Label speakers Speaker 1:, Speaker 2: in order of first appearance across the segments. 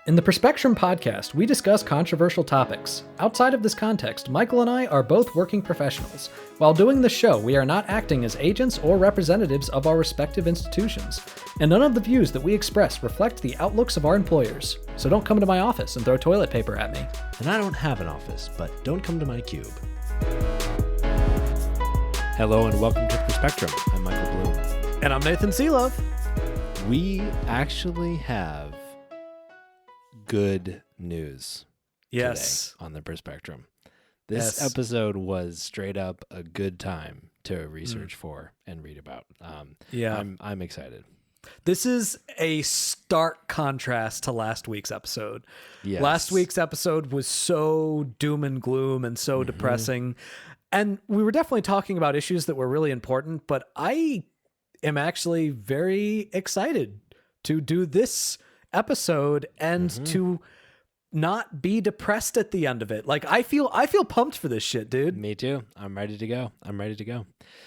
Speaker 1: In the Perspectrum podcast, we discuss controversial topics. Outside of this context, Michael and I are both working professionals. While doing the show, we are not acting as agents or representatives of our respective institutions, and none of the views that we express reflect the outlooks of our employers. So don't come to my office and throw toilet paper at me.
Speaker 2: And I don't have an office, but don't come to my cube. Hello and welcome to the Perspectrum. I'm Michael Bloom.
Speaker 1: And I'm Nathan Seelove.
Speaker 2: We actually have good news today on the Perspectum. This episode was straight up a good time to research for and read about. I'm excited.
Speaker 1: This is a stark contrast to last week's episode.
Speaker 2: Yes.
Speaker 1: Last week's episode was so doom and gloom and so depressing. And we were definitely talking about issues that were really important, but I am actually very excited to do this episode and to not be depressed at the end of it. Like I feel pumped for this shit, dude.
Speaker 2: Me too. I'm ready to go.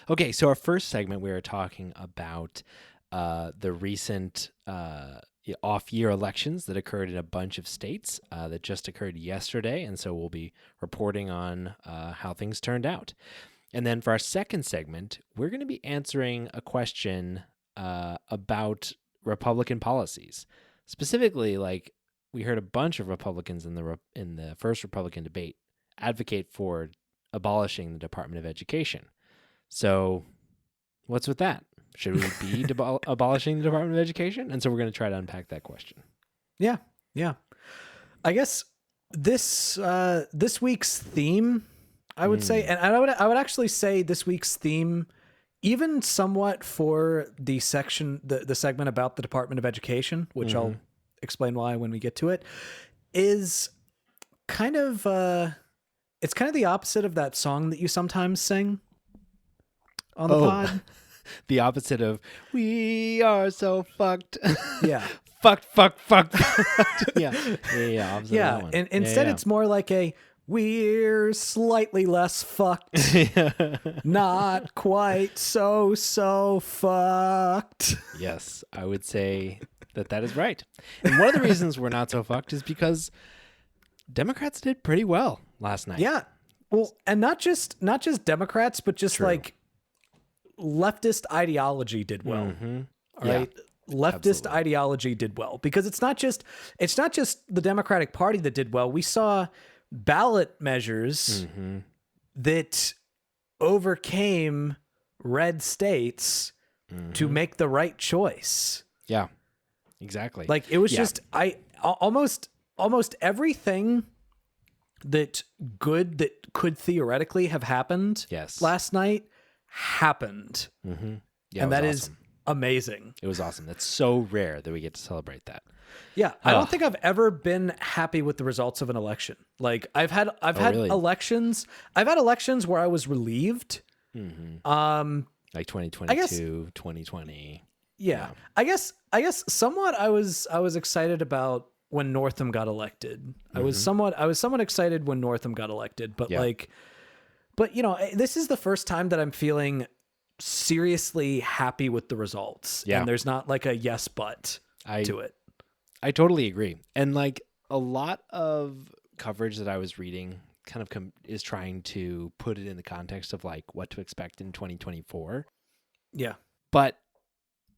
Speaker 2: Okay, so our first segment, we were talking about the recent off-year elections that occurred in a bunch of states that just occurred yesterday, and so we'll be reporting on how things turned out. And then for our second segment, we're going to be answering a question about Republican policies. Specifically, like we heard a bunch of Republicans in the first Republican debate advocate for abolishing the Department of Education. So what's with that? Should we be abolishing the Department of Education? And so we're going to try to unpack that question.
Speaker 1: Yeah. I guess this week's theme, I would say, and I would actually say this week's theme, even somewhat for the section, the segment about the Department of Education, which I'll explain why when we get to it, is kind of it's kind of the opposite of that song that you sometimes sing on the pod.
Speaker 2: The opposite of "We are so fucked."
Speaker 1: Yeah.
Speaker 2: fucked. Yeah.
Speaker 1: And instead, it's more like a "We're slightly less fucked, not quite so fucked."
Speaker 2: Yes, I would say that is right. And one of the reasons we're not so fucked is because Democrats did pretty well last night.
Speaker 1: Yeah. Well, and not just Democrats, but just like leftist ideology did well. All right. Leftist ideology did well because it's not just the Democratic Party that did well. We saw ballot measures that overcame red states to make the right choice.
Speaker 2: Yeah, exactly.
Speaker 1: Like it was just almost everything that could theoretically have happened last night happened.
Speaker 2: Yeah,
Speaker 1: and that is amazing.
Speaker 2: It was awesome. That's so rare that we get to celebrate that.
Speaker 1: Yeah, I don't think I've ever been happy with the results of an election. Like I've had elections. I've had elections where I was relieved.
Speaker 2: Like 2022, 2020.
Speaker 1: Yeah. I guess somewhat I was excited about when Northam got elected. I was somewhat excited when Northam got elected, but but you know, this is the first time that I'm feeling seriously happy with the results.
Speaker 2: Yeah.
Speaker 1: And there's not like a yes but to it.
Speaker 2: I totally agree. And like a lot of coverage that I was reading kind of is trying to put it in the context of like what to expect in 2024.
Speaker 1: Yeah.
Speaker 2: But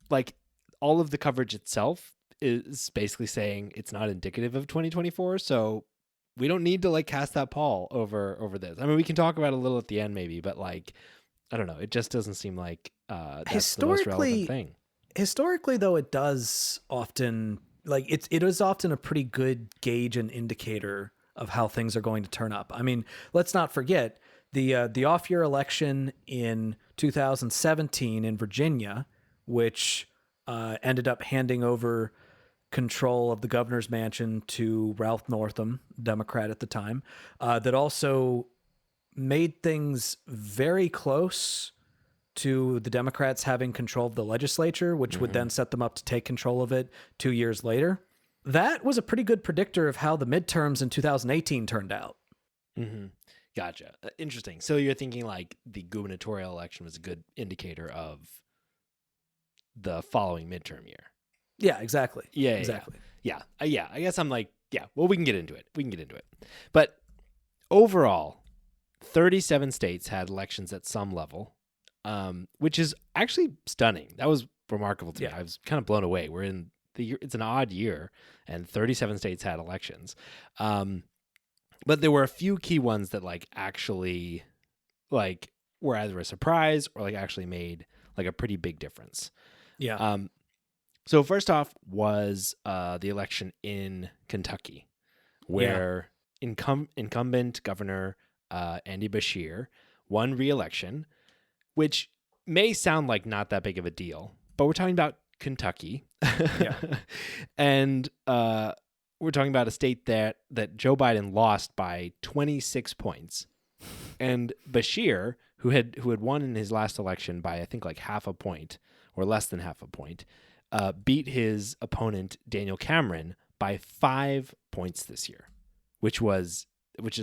Speaker 2: like all of the coverage itself is basically saying it's not indicative of 2024. So we don't need to like cast that pall over this. I mean, we can talk about it a little at the end maybe, but like, I don't know. It just doesn't seem like that's the most relevant thing.
Speaker 1: Historically, though, it does often like it is often a pretty good gauge and indicator of how things are going to turn up. I mean, let's not forget the off-year election in 2017 in Virginia, which ended up handing over control of the governor's mansion to Ralph Northam, Democrat at the time, that also made things very close to the Democrats having control of the legislature, which would then set them up to take control of it 2 years later. That was a pretty good predictor of how the midterms in 2018 turned out.
Speaker 2: Gotcha. Interesting. So you're thinking like the gubernatorial election was a good indicator of the following midterm year.
Speaker 1: Yeah, exactly.
Speaker 2: Yeah,
Speaker 1: exactly.
Speaker 2: yeah. I guess I'm like, yeah. Well, we can get into it. But overall, 37 states had elections at some level, which is actually stunning. That was remarkable to me. I was kind of blown away. We're in the year, it's an odd year, and 37 states had elections. But there were a few key ones that like actually like were either a surprise or like actually made like a pretty big difference.
Speaker 1: Yeah.
Speaker 2: So first off was the election in Kentucky, where incumbent Governor Andy Beshear won re-election, which may sound like not that big of a deal, but we're talking about Kentucky.
Speaker 1: Yeah.
Speaker 2: And we're talking about a state that Joe Biden lost by 26 points. And Beshear, who had won in his last election by I think like half a point or less than half a point, beat his opponent Daniel Cameron by 5 points this year, which is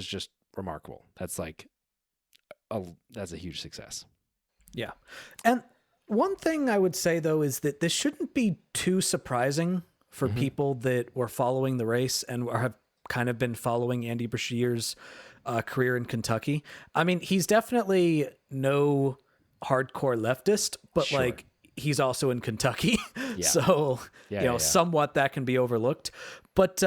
Speaker 2: just remarkable. That's like that's a huge success.
Speaker 1: Yeah. And one thing I would say, though, is that this shouldn't be too surprising for people that were following the race and have kind of been following Andy Beshear's career in Kentucky. I mean, he's definitely no hardcore leftist, but
Speaker 2: Sure.
Speaker 1: like he's also in Kentucky.
Speaker 2: Yeah.
Speaker 1: So, somewhat that can be overlooked. But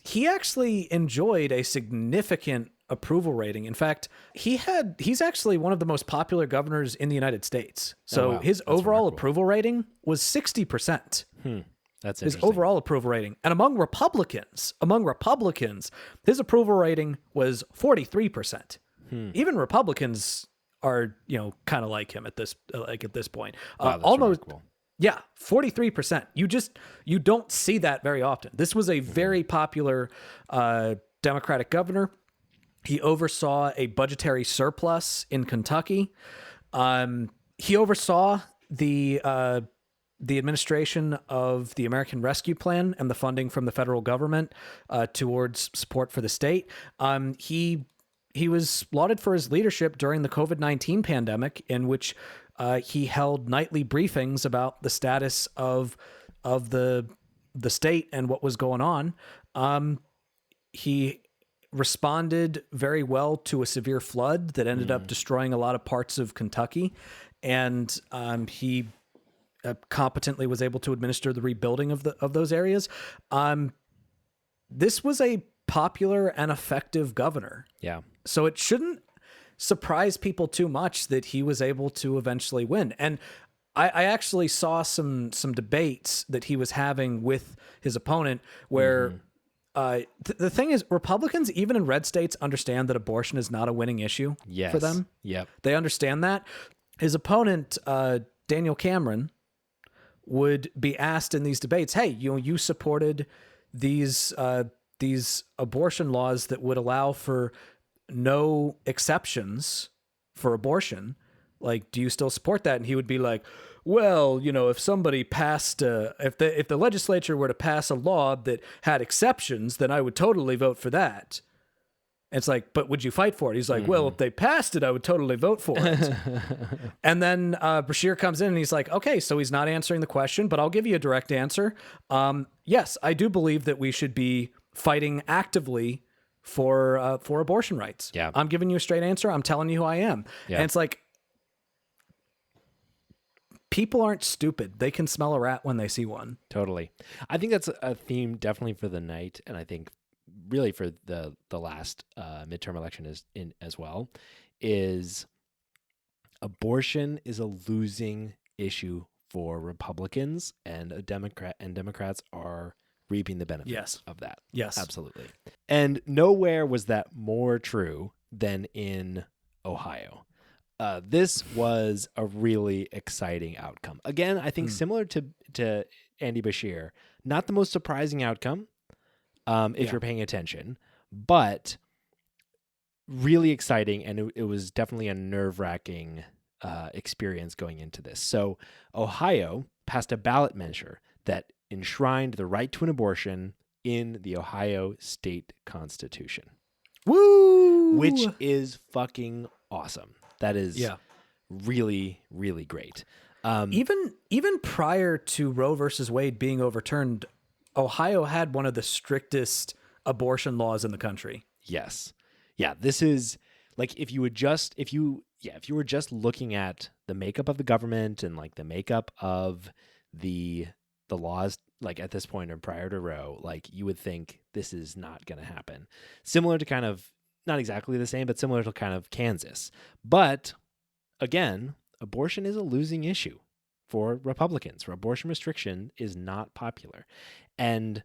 Speaker 1: he actually enjoyed a significant approval rating. In fact, he's actually one of the most popular governors in the United States. So
Speaker 2: wow.
Speaker 1: his
Speaker 2: That's
Speaker 1: overall
Speaker 2: remarkable.
Speaker 1: approval rating was 60%.
Speaker 2: That's
Speaker 1: His
Speaker 2: interesting.
Speaker 1: overall approval rating. And among Republicans, his approval rating was 43%. Even Republicans are, kind of like him at this point.
Speaker 2: Wow, that's
Speaker 1: Almost
Speaker 2: remarkable.
Speaker 1: Yeah, 43%. You don't see that very often. This was a very popular Democratic governor. He oversaw a budgetary surplus in Kentucky. He oversaw the administration of the American Rescue Plan and the funding from the federal government towards support for the state. He was lauded for his leadership during the COVID-19 pandemic, in which he held nightly briefings about the status of the state and what was going on. He responded very well to a severe flood that ended up destroying a lot of parts of Kentucky, and he competently was able to administer the rebuilding of those areas. This was a popular and effective governor.
Speaker 2: Yeah.
Speaker 1: So it shouldn't surprise people too much that he was able to eventually win. And I actually saw some debates that he was having with his opponent where the thing is, Republicans, even in red states, understand that abortion is not a winning issue for them.
Speaker 2: Yep.
Speaker 1: They understand that. His opponent, Daniel Cameron, would be asked in these debates, hey, you supported these abortion laws that would allow for no exceptions for abortion. Like, do you still support that? And he would be like, well, if somebody passed, if the legislature were to pass a law that had exceptions, then I would totally vote for that. And it's like, but would you fight for it? He's like, well, if they passed it, I would totally vote for it. And then Beshear comes in and he's like, okay, so he's not answering the question, but I'll give you a direct answer. Yes, I do believe that we should be fighting actively for abortion rights.
Speaker 2: Yeah.
Speaker 1: I'm giving you a straight answer. I'm telling you who I am.
Speaker 2: Yeah.
Speaker 1: And it's like, people aren't stupid. They can smell a rat when they see one.
Speaker 2: Totally. I think that's a theme definitely for the night, and I think really for the last midterm election as well, is abortion is a losing issue for Republicans, and Democrats are reaping the benefits of that.
Speaker 1: Yes.
Speaker 2: Absolutely. And nowhere was that more true than in Ohio. This was a really exciting outcome. Again, I think similar to Andy Beshear, not the most surprising outcome if you're paying attention, but really exciting, and it was definitely a nerve-wracking experience going into this. So Ohio passed a ballot measure that enshrined the right to an abortion in the Ohio state constitution.
Speaker 1: Woo!
Speaker 2: Which is fucking awesome. That is really, really great.
Speaker 1: Even prior to Roe versus Wade being overturned, Ohio had one of the strictest abortion laws in the country.
Speaker 2: Yes. Yeah, this is like if you were just looking at the makeup of the government and like the makeup of the laws like at this point or prior to Roe, like you would think this is not going to happen. Similar to kind of not exactly the same, but similar to kind of Kansas. But again, abortion is a losing issue for Republicans. For abortion restriction is not popular. And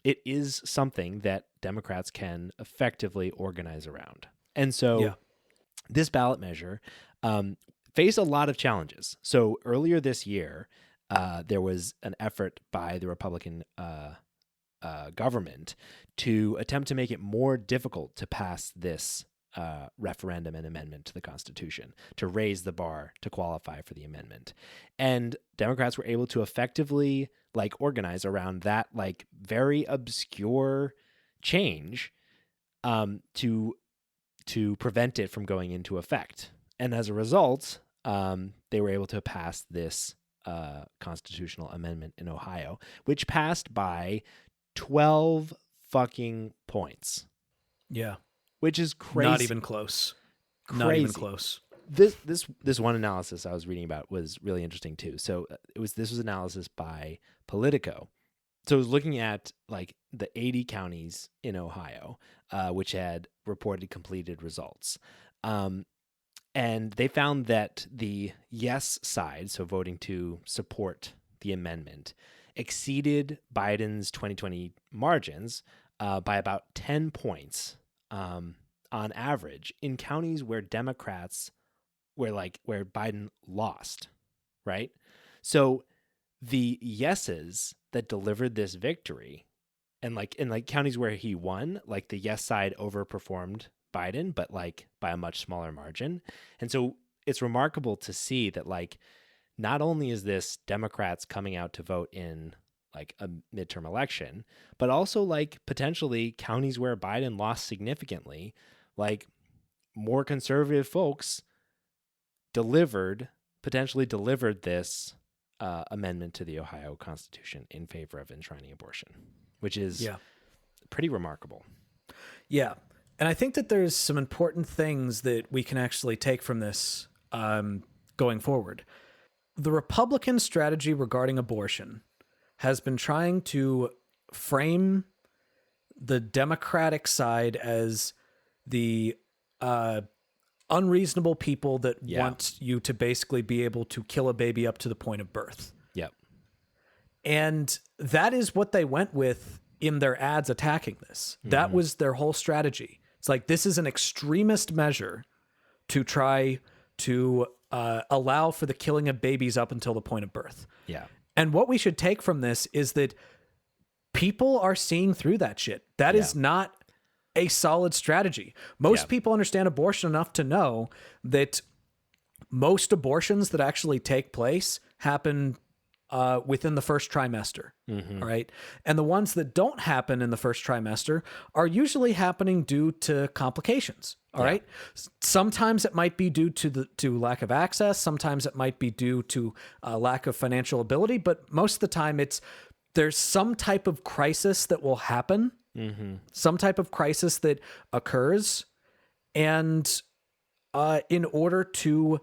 Speaker 2: it is something that Democrats can effectively organize around. And so this ballot measure faced a lot of challenges. So earlier this year, there was an effort by the Republican government to attempt to make it more difficult to pass this referendum and amendment to the Constitution, to raise the bar to qualify for the amendment. And Democrats were able to effectively like organize around that like very obscure change to prevent it from going into effect. And as a result, they were able to pass this constitutional amendment in Ohio, which passed by 12 fucking points.
Speaker 1: Yeah.
Speaker 2: Which is crazy.
Speaker 1: Not even close.
Speaker 2: Crazy.
Speaker 1: Not even close.
Speaker 2: This one analysis I was reading about was really interesting too. So this was analysis by Politico. So it was looking at like the 80 counties in Ohio, which had reported completed results. And they found that the yes side, so voting to support the amendment, exceeded Biden's 2020 margins by about 10 points on average in counties where where Biden lost, right? So the yeses that delivered this victory, and like in like counties where he won, like the yes side overperformed Biden, but like by a much smaller margin. And so it's remarkable to see that like not only is this Democrats coming out to vote in like a midterm election, but also like potentially counties where Biden lost significantly, like more conservative folks potentially delivered this amendment to the Ohio Constitution in favor of enshrining abortion, which is pretty remarkable.
Speaker 1: Yeah. And I think that there's some important things that we can actually take from this going forward. The Republican strategy regarding abortion has been trying to frame the Democratic side as the unreasonable people that want you to basically be able to kill a baby up to the point of birth.
Speaker 2: Yep.
Speaker 1: And that is what they went with in their ads attacking this. Mm-hmm. That was their whole strategy. It's like, this is an extremist measure to try to allow for the killing of babies up until the point of birth.
Speaker 2: Yeah.
Speaker 1: And what we should take from this is that people are seeing through that shit. That is not a solid strategy. Most people understand abortion enough to know that most abortions that actually take place happen within the first trimester. Mm-hmm. All right. And the ones that don't happen in the first trimester are usually happening due to complications. All right. Sometimes it might be due to lack of access. Sometimes it might be due to lack of financial ability. But most of the time there's some type of crisis that will happen. Mm-hmm. Some type of crisis that occurs. And in order to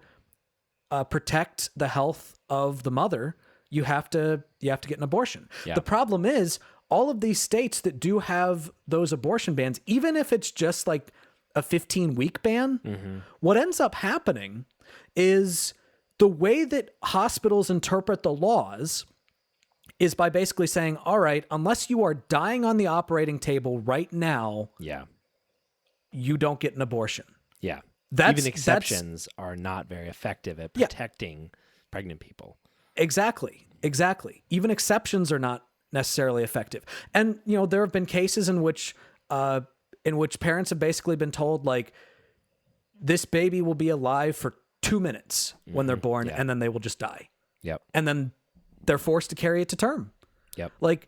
Speaker 1: protect the health of the mother, you have to get an abortion. Yeah. The problem is all of these states that do have those abortion bans, even if it's just like a 15-week ban, what ends up happening is the way that hospitals interpret the laws is by basically saying, all right, unless you are dying on the operating table right now, you don't get an abortion.
Speaker 2: Yeah. Even exceptions are not very effective at protecting pregnant people. Exactly.
Speaker 1: Even exceptions are not necessarily effective. And, there have been cases in which parents have basically been told, like, this baby will be alive for 2 minutes when they're born, and then they will just die.
Speaker 2: Yep.
Speaker 1: And then they're forced to carry it to term.
Speaker 2: Yep.
Speaker 1: Like,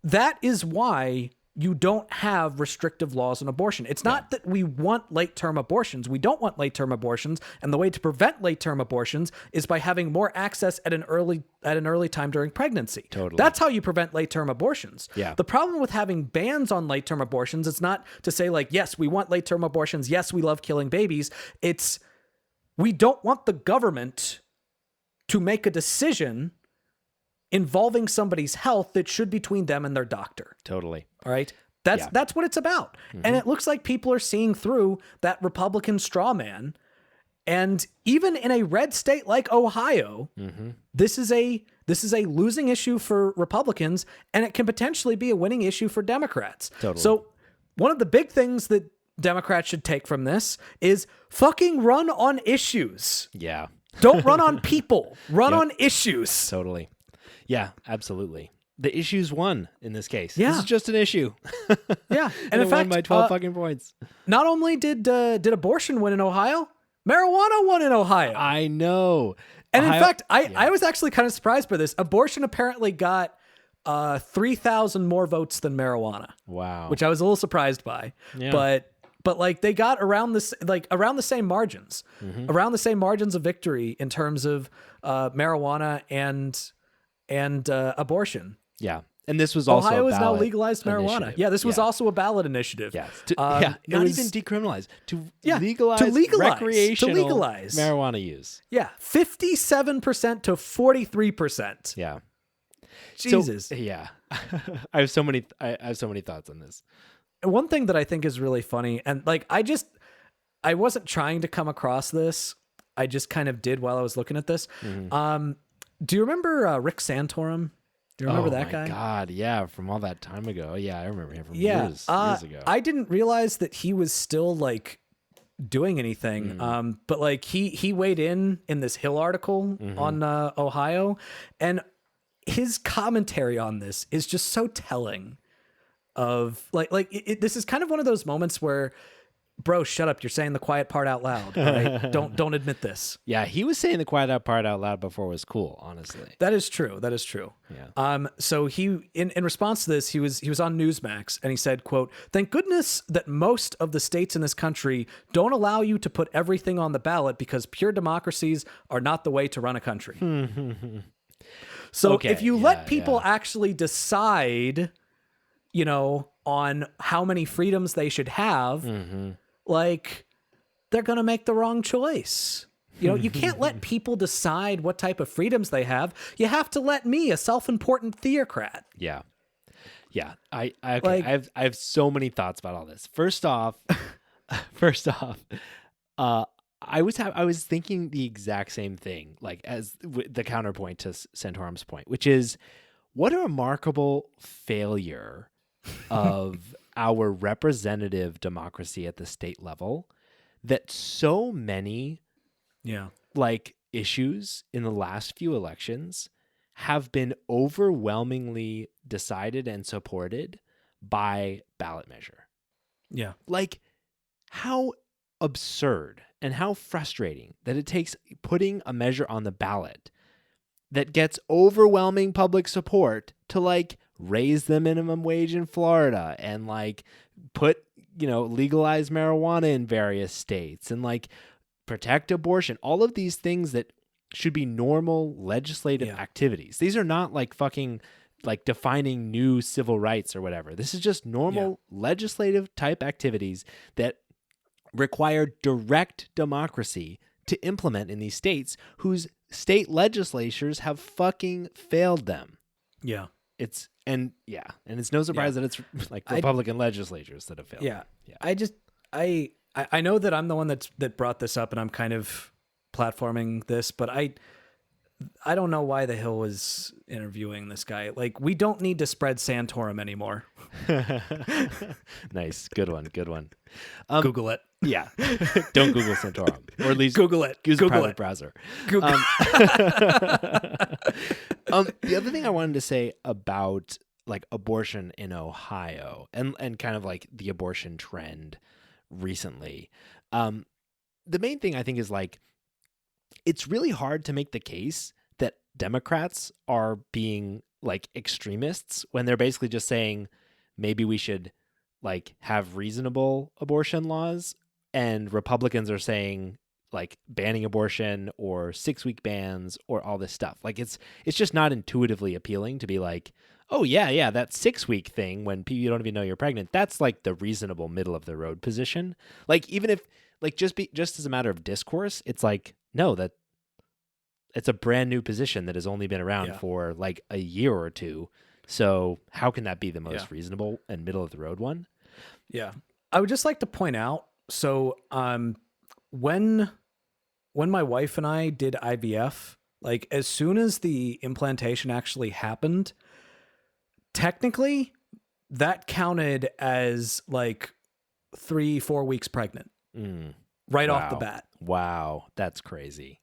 Speaker 1: that is why you don't have restrictive laws on abortion. It's not that we want late-term abortions. We don't want late-term abortions, and the way to prevent late-term abortions is by having more access at an early time during pregnancy.
Speaker 2: Totally.
Speaker 1: That's how you prevent late-term abortions.
Speaker 2: Yeah.
Speaker 1: The problem with having bans on late-term abortions, it's not to say like, yes, we want late-term abortions. Yes, we love killing babies. It's we don't want the government to make a decision involving somebody's health that should be between them and their doctor.
Speaker 2: Totally.
Speaker 1: All right. That's what it's about. And it looks like people are seeing through that Republican straw man. And even in a red state like Ohio, this is a losing issue for Republicans, and it can potentially be a winning issue for Democrats.
Speaker 2: Totally.
Speaker 1: So one of the big things that Democrats should take from this is fucking run on issues.
Speaker 2: Yeah.
Speaker 1: Don't run on people. Run on issues.
Speaker 2: Totally. Yeah, absolutely. The issue's won in this case.
Speaker 1: Yeah.
Speaker 2: This is just an issue.
Speaker 1: Yeah.
Speaker 2: And
Speaker 1: in
Speaker 2: it
Speaker 1: fact,
Speaker 2: won by 12 fucking points.
Speaker 1: not only did abortion win in Ohio, marijuana won in Ohio.
Speaker 2: I know.
Speaker 1: And
Speaker 2: Ohio-
Speaker 1: in fact, I was actually kind of surprised by this. Abortion apparently got 3,000 more votes than marijuana.
Speaker 2: Wow.
Speaker 1: Which I was a little surprised by.
Speaker 2: Yeah.
Speaker 1: But like they got around the same margins, around the same margins of victory in terms of marijuana and abortion.
Speaker 2: Yeah. And this was also
Speaker 1: Ohio
Speaker 2: a
Speaker 1: has now
Speaker 2: ballot
Speaker 1: legalized marijuana.
Speaker 2: initiative.
Speaker 1: Yeah, this was also a ballot initiative.
Speaker 2: Yeah.
Speaker 1: It
Speaker 2: Not
Speaker 1: was-
Speaker 2: even decriminalize. To
Speaker 1: Yeah,
Speaker 2: legalize
Speaker 1: to legalize.
Speaker 2: recreational
Speaker 1: To legalize.
Speaker 2: marijuana use.
Speaker 1: Yeah, 57% to 43%.
Speaker 2: Yeah.
Speaker 1: Jesus.
Speaker 2: So, yeah. I have so many thoughts on this.
Speaker 1: One thing that I think is really funny, and like I wasn't trying to come across this. I just kind of did while I was looking at this. Do you remember Rick Santorum? Do you remember that guy?
Speaker 2: Oh my God, yeah, from all that time ago. Yeah, I remember him from
Speaker 1: Yeah,
Speaker 2: years ago.
Speaker 1: I didn't realize that he was still like doing anything. But like he weighed in this Hill article on Ohio, and his commentary on this is just so telling. Of this is kind of one of those moments where, bro, shut up! You're saying the quiet part out loud. All right? Don't admit this.
Speaker 2: Yeah, he was saying the quiet part out loud before was cool. Honestly,
Speaker 1: That is true.
Speaker 2: Yeah.
Speaker 1: So he, in response to this, he was on Newsmax and he said, quote, "Thank goodness that most of the states in this country don't allow you to put everything on the ballot because pure democracies are not the way to run a country." So
Speaker 2: Okay,
Speaker 1: if you
Speaker 2: yeah,
Speaker 1: let people actually decide, on how many freedoms they should have, like they're going to make the wrong choice. You can't let people decide what type of freedoms they have. You have to let me, a self-important theocrat.
Speaker 2: Yeah. Yeah. I
Speaker 1: Like-
Speaker 2: I have so many thoughts about all this. First off, I was thinking the exact same thing, like as the counterpoint to Santorum's point, which is what a remarkable failure of our representative democracy at the state level that so many
Speaker 1: Yeah.
Speaker 2: like issues in the last few elections have been overwhelmingly decided and supported by ballot measure.
Speaker 1: Yeah.
Speaker 2: Like how absurd and how frustrating that it takes putting a measure on the ballot that gets overwhelming public support to like raise the minimum wage in Florida and like put, legalize marijuana in various states and like protect abortion, all of these things that should be normal legislative activities. These are not like fucking like defining new civil rights or whatever. This is just normal legislative type activities that require direct democracy to implement in these states whose state legislatures have fucking failed them.
Speaker 1: Yeah.
Speaker 2: It's no surprise that it's like Republican legislatures that have failed.
Speaker 1: Yeah.
Speaker 2: Yeah.
Speaker 1: I know that I'm the one that brought this up and I'm kind of platforming this, but I don't know why the Hill was interviewing this guy. Like, we don't need to spread Santorum anymore.
Speaker 2: Nice. Good one.
Speaker 1: Google it.
Speaker 2: Yeah. Don't Google Santorum, or at least
Speaker 1: Google it.
Speaker 2: use
Speaker 1: Google
Speaker 2: a private
Speaker 1: it.
Speaker 2: browser.
Speaker 1: Google
Speaker 2: The other thing I wanted to say about like abortion in Ohio and kind of like the abortion trend recently, the main thing I think is like it's really hard to make the case that Democrats are being like extremists when they're basically just saying maybe we should like have reasonable abortion laws, and Republicans are saying like banning abortion or 6-week bans or all this stuff. Like it's just not intuitively appealing to be like, oh yeah, that 6-week thing when you don't even know you're pregnant, that's like the reasonable middle of the road position. Like even if like just as a matter of discourse, it's like, no, that it's a brand new position that has only been around for like a year or two. So how can that be the most reasonable and middle of the road one?
Speaker 1: Yeah. I would just like to point out, so when my wife and I did IVF, like as soon as the implantation actually happened, technically that counted as like 3-4 weeks pregnant. Right off the bat.
Speaker 2: Wow. That's crazy.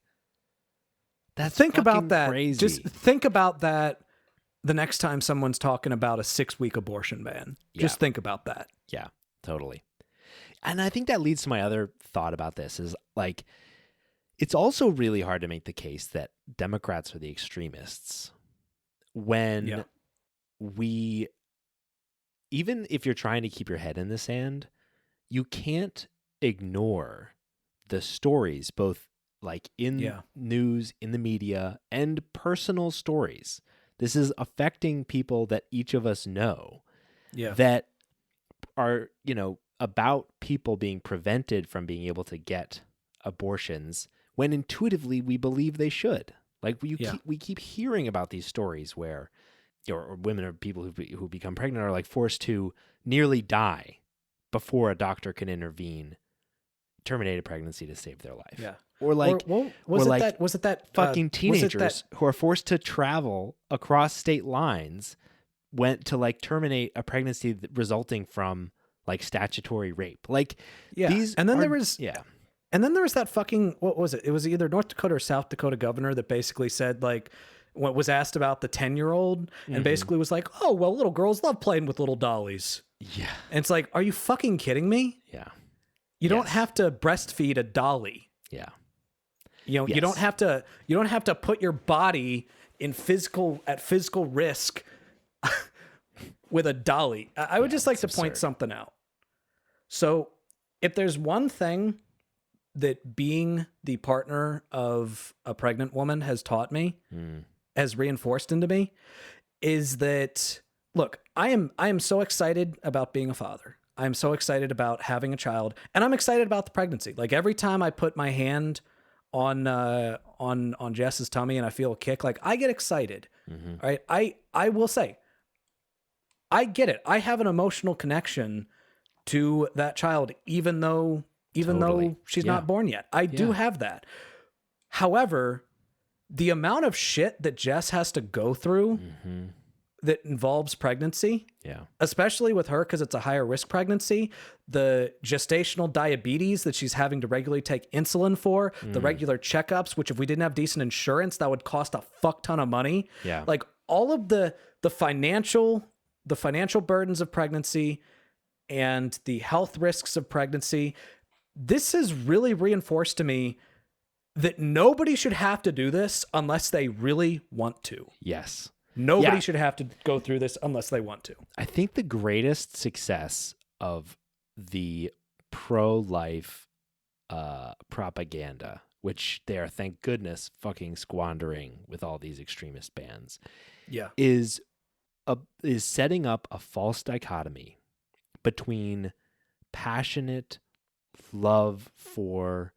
Speaker 2: That's
Speaker 1: think about that.
Speaker 2: Crazy.
Speaker 1: Just think about that the next time someone's talking about a 6-week abortion ban. Just think about that.
Speaker 2: Yeah, totally. And I think that leads to my other thought about this is like, it's also really hard to make the case that Democrats are the extremists when even if you're trying to keep your head in the sand, you can't ignore the stories, both like in news, in the media, and personal stories. This is affecting people that each of us know that are, about people being prevented from being able to get abortions when intuitively we believe they should. Like we keep hearing about these stories where or women or people who become pregnant are like forced to nearly die before a doctor can intervene, terminate a pregnancy to save their life.
Speaker 1: Yeah.
Speaker 2: Or like,
Speaker 1: was it that
Speaker 2: fucking teenagers who are forced to travel across state lines went to like terminate a pregnancy resulting from like statutory rape. Like these,
Speaker 1: and then there was that fucking, what was it? It was either North Dakota or South Dakota governor that basically said like, what was asked about the 10-year-old and basically was like, oh, well, little girls love playing with little dollies.
Speaker 2: Yeah.
Speaker 1: And it's like, are you fucking kidding me?
Speaker 2: Yeah.
Speaker 1: You don't have to breastfeed a dolly.
Speaker 2: Yeah.
Speaker 1: You don't have to put your body at physical risk with a dolly. I would just like to point something out. So if there's one thing that being the partner of a pregnant woman has taught me, has reinforced into me, is that, look, I am so excited about being a father. I'm so excited about having a child, and I'm excited about the pregnancy. Like every time I put my hand on Jess's tummy and I feel a kick, like I get excited. Right? I will say, I get it. I have an emotional connection to that child, even though she's not born yet. I do have that. However, the amount of shit that Jess has to go through that involves pregnancy, especially with her because it's a higher risk pregnancy, the gestational diabetes that she's having to regularly take insulin for, the regular checkups, which if we didn't have decent insurance, that would cost a fuck ton of money.
Speaker 2: Yeah.
Speaker 1: Like all of the financial burdens of pregnancy and the health risks of pregnancy, this has really reinforced to me that nobody should have to do this unless they really want to.
Speaker 2: Yes.
Speaker 1: Nobody should have to go through this unless they want to.
Speaker 2: I think the greatest success of the pro-life propaganda, which they are, thank goodness, fucking squandering with all these extremist bans, is setting up a false dichotomy between passionate love for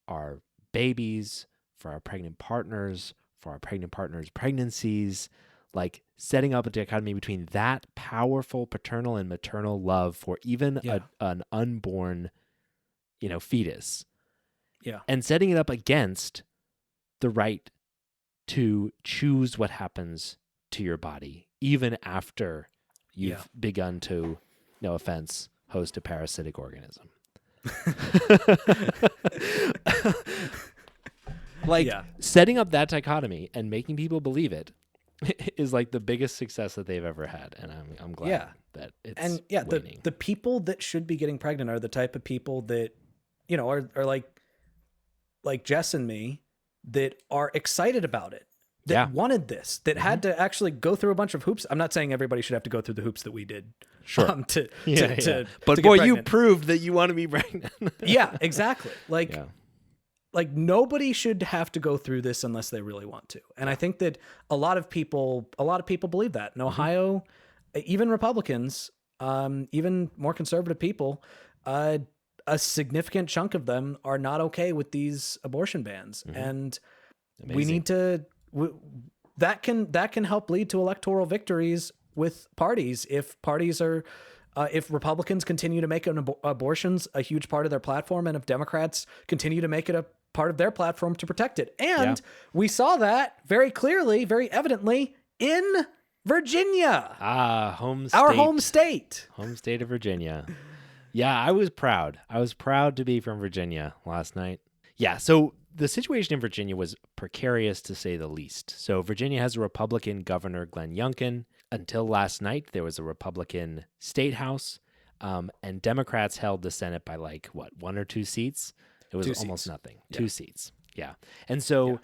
Speaker 2: our babies, for our pregnant partners, for our pregnant partners' pregnancies, like setting up a dichotomy between that powerful paternal and maternal love for even an unborn, fetus, and setting it up against the right to choose what happens to your body, even after you've begun to, no offense, host a parasitic organism. Setting up that dichotomy and making people believe it is like the biggest success that they've ever had, and I'm glad that it's waning.
Speaker 1: The people that should be getting pregnant are the type of people that are like Jess and me, that are excited about it, that
Speaker 2: Yeah.
Speaker 1: wanted this, that had to actually go through a bunch of hoops. I'm not saying everybody should have to go through the hoops that we did.
Speaker 2: Sure.
Speaker 1: To
Speaker 2: But
Speaker 1: to
Speaker 2: boy,
Speaker 1: get
Speaker 2: you
Speaker 1: pregnant.
Speaker 2: proved that you want to be pregnant.
Speaker 1: Yeah, exactly.
Speaker 2: Yeah.
Speaker 1: Like nobody should have to go through this unless they really want to. And I think that a lot of people believe that. In Ohio, even Republicans, even more conservative people, a significant chunk of them are not okay with these abortion bans. And we need to that can help lead to electoral victories with parties if parties are if Republicans continue to make abortions a huge part of their platform, and if Democrats continue to make it a part of their platform to protect it. And we saw that very clearly, very evidently in Virginia.
Speaker 2: Our
Speaker 1: home state.
Speaker 2: Home state of Virginia. Yeah, I was proud. I was proud to be from Virginia last night. Yeah, so the situation in Virginia was precarious to say the least. So Virginia has a Republican governor, Glenn Youngkin. Until last night, there was a Republican state house, and Democrats held the Senate by like, what, 1 or 2 seats? It was almost nothing. Yeah. 2 seats. Yeah. And so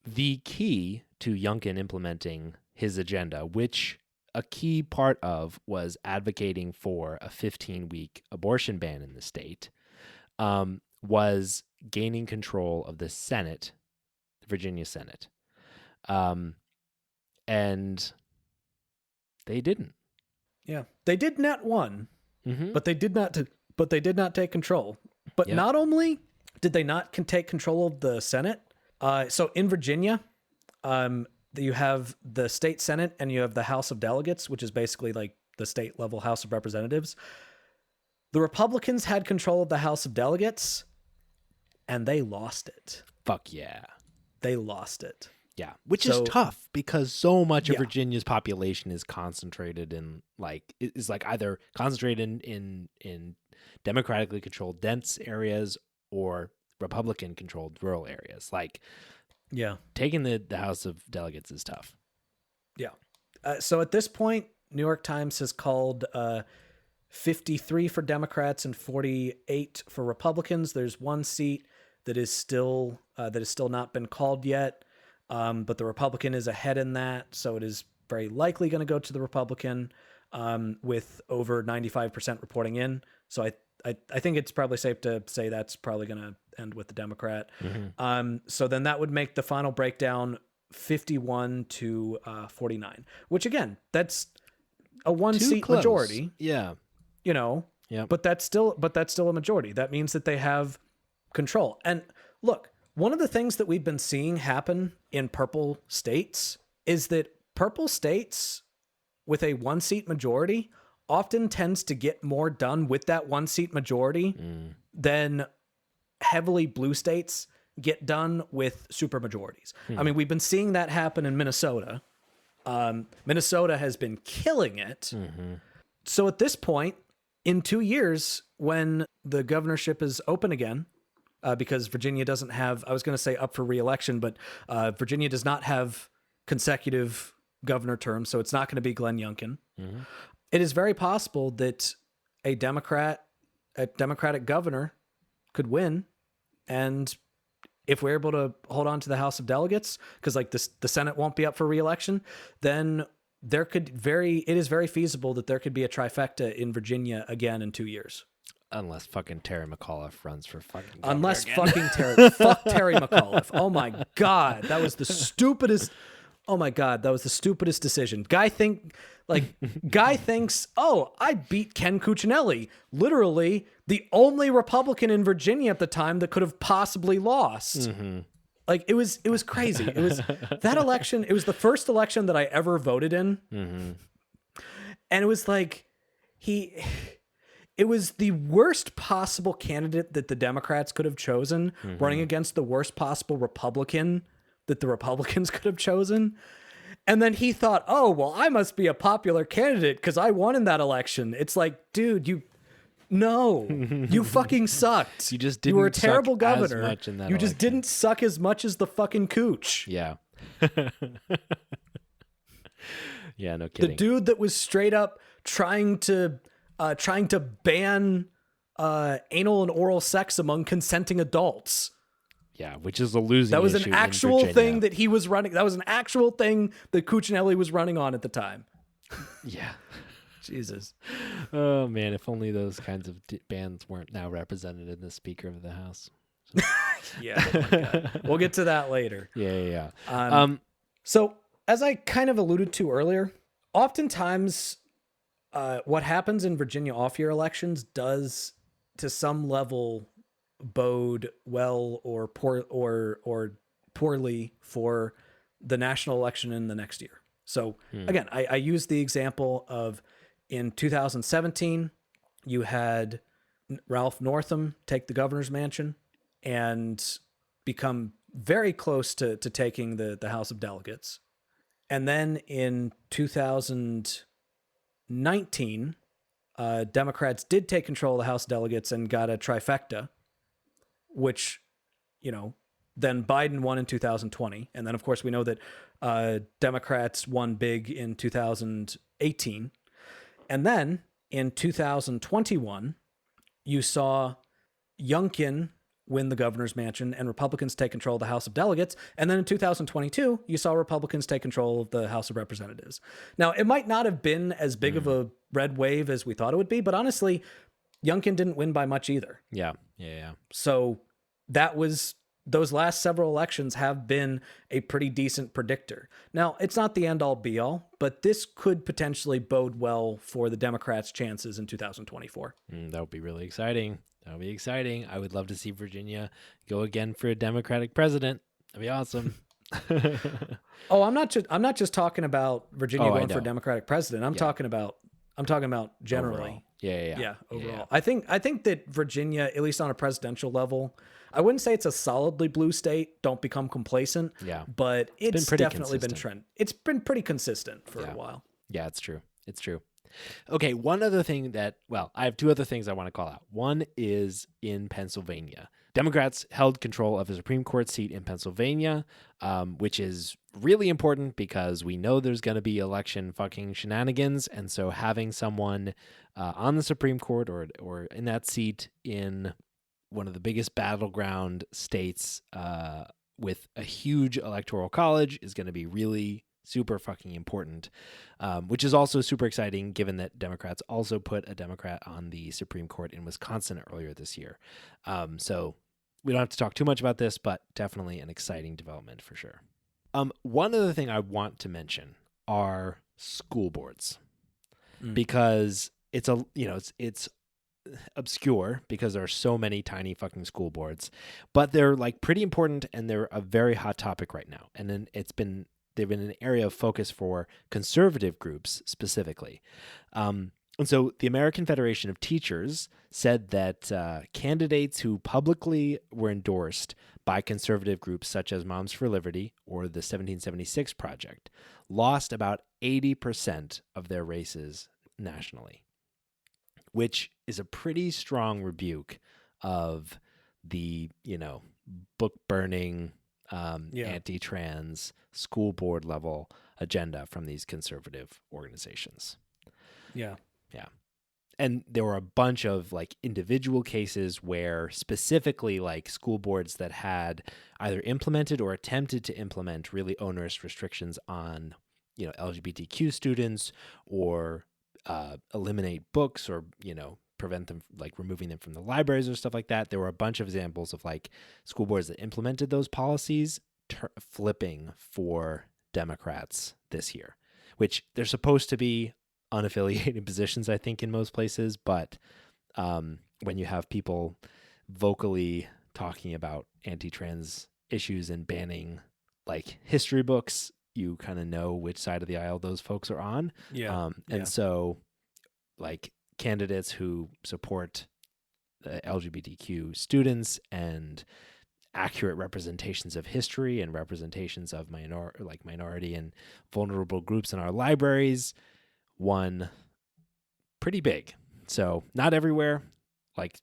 Speaker 2: the key to Youngkin implementing his agenda, which a key part of was advocating for a 15-week abortion ban in the state, was gaining control of the Senate, the Virginia Senate. And they didn't.
Speaker 1: Yeah. They did not won, but they did not take control. But not only did they not take control of the Senate, so in Virginia, you have the state Senate and you have the House of Delegates, which is basically like the state level House of Representatives. The Republicans had control of the House of Delegates, and they lost it.
Speaker 2: Fuck yeah.
Speaker 1: They lost it.
Speaker 2: Yeah, which is tough because so much of Virginia's population is concentrated in is either concentrated in democratically controlled dense areas or Republican controlled rural areas. Taking the House of Delegates is tough.
Speaker 1: Yeah. So at this point, New York Times has called 53 for Democrats and 48 for Republicans. There's one seat that is still not been called yet. But the Republican is ahead in that, so it is very likely going to go to the Republican, with over 95% reporting in. So I think it's probably safe to say that's probably going to end with the Democrat. So then that would make the final breakdown 51 to 49, which again, that's a one-seat majority.
Speaker 2: Yeah,
Speaker 1: but that's still a majority. That means that they have control. And look. One of the things that we've been seeing happen in purple states is that purple states with a 1-seat majority often tends to get more done with that 1-seat majority than heavily blue states get done with supermajorities. I mean, we've been seeing that happen in Minnesota. Minnesota has been killing it. So at this point, in 2 years, when the governorship is open again, because Virginia doesn't have, I was going to say up for re-election, but Virginia does not have consecutive governor terms, so it's not going to be Glenn Youngkin. It is very possible that a Democratic governor could win, and if we're able to hold on to the House of Delegates, because the Senate won't be up for re-election, then it is very feasible that there could be a trifecta in Virginia again in 2 years.
Speaker 2: Unless fucking Terry McAuliffe runs for fucking governor
Speaker 1: Unless
Speaker 2: again.
Speaker 1: fucking Terry, fuck Terry McAuliffe. Oh my God. That was the stupidest. Oh my God. That was the stupidest decision. Guy thinks, oh, I beat Ken Cuccinelli. Literally the only Republican in Virginia at the time that could have possibly lost. Like it was crazy. It was that election. It was the first election that I ever voted in. And it was like, it was the worst possible candidate that the Democrats could have chosen, running against the worst possible Republican that the Republicans could have chosen. And then he thought, oh, well, I must be a popular candidate because I won in that election. It's like, dude, you fucking sucked.
Speaker 2: You
Speaker 1: were a terrible governor.
Speaker 2: As much in that
Speaker 1: you
Speaker 2: election.
Speaker 1: just didn't suck as much as the fucking cooch.
Speaker 2: Yeah. Yeah, no kidding.
Speaker 1: The dude that was straight up trying to ban anal and oral sex among consenting adults.
Speaker 2: Yeah, which is a losing
Speaker 1: That was
Speaker 2: issue
Speaker 1: an
Speaker 2: in
Speaker 1: actual
Speaker 2: Virginia.
Speaker 1: thing that he was running. That was an actual thing that Cuccinelli was running on at the time.
Speaker 2: Yeah.
Speaker 1: Jesus.
Speaker 2: Oh, man, if only those kinds of bands weren't now represented in the Speaker of the House.
Speaker 1: Yeah. Oh my God. We'll get to that later.
Speaker 2: Yeah.
Speaker 1: So, as I kind of alluded to earlier, oftentimes what happens in Virginia off-year elections does, to some level, bode well or poorly for the national election in the next year. So, again, I use the example of in 2017, you had Ralph Northam take the governor's mansion and become very close to taking the House of Delegates. And then in 2019, Democrats did take control of the House of Delegates and got a trifecta, which, then Biden won in 2020. And then, of course, we know that Democrats won big in 2018. And then in 2021, you saw Youngkin win the governor's mansion and Republicans take control of the House of Delegates. And then in 2022, you saw Republicans take control of the House of Representatives. Now, it might not have been as big of a red wave as we thought it would be, but honestly, Youngkin didn't win by much either.
Speaker 2: Yeah.
Speaker 1: So those last several elections have been a pretty decent predictor. Now, it's not the end all be all, but this could potentially bode well for the Democrats' chances in 2024.
Speaker 2: That would be really exciting. That would be exciting. I would love to see Virginia go again for a Democratic president. That'd be awesome.
Speaker 1: Oh, I'm not just talking about Virginia going for a Democratic president. I'm talking about generally.
Speaker 2: Overall. Yeah.
Speaker 1: Overall. I think that Virginia, at least on a presidential level, I wouldn't say it's a solidly blue state. Don't become complacent.
Speaker 2: Yeah.
Speaker 1: But it's definitely been
Speaker 2: consistent.
Speaker 1: It's been pretty consistent for a while.
Speaker 2: Yeah, it's true. Okay, one other thing I have two other things I want to call out. One is in Pennsylvania. Democrats held control of a Supreme Court seat in Pennsylvania, which is really important because we know there's going to be election fucking shenanigans. And so having someone on the Supreme Court or in that seat in one of the biggest battleground states with a huge electoral college is going to be really super fucking important, which is also super exciting given that Democrats also put a Democrat on the Supreme Court in Wisconsin earlier this year. So we don't have to talk too much about this, but definitely an exciting development for sure. One other thing I want to mention are school boards, because it's obscure because there are so many tiny fucking school boards, but they're like pretty important and they're a very hot topic right now. And then they've been an area of focus for conservative groups specifically. And so the American Federation of Teachers said that candidates who publicly were endorsed by conservative groups such as Moms for Liberty or the 1776 Project lost about 80% of their races nationally, which is a pretty strong rebuke of the, book burning, anti-trans school board level agenda from these conservative organizations.
Speaker 1: Yeah.
Speaker 2: And there were a bunch of like individual cases where specifically like school boards that had either implemented or attempted to implement really onerous restrictions on, LGBTQ students or eliminate books or, prevent them, like removing them from the libraries or stuff like that. There were a bunch of examples of like school boards that implemented those policies flipping for Democrats this year, which they're supposed to be unaffiliated positions, I think, in most places. But when you have people vocally talking about anti-trans issues and banning like history books, you kind of know which side of the aisle those folks are on. And so like candidates who support the LGBTQ students and accurate representations of history and representations of minority and vulnerable groups in our libraries won pretty big. So not everywhere. Like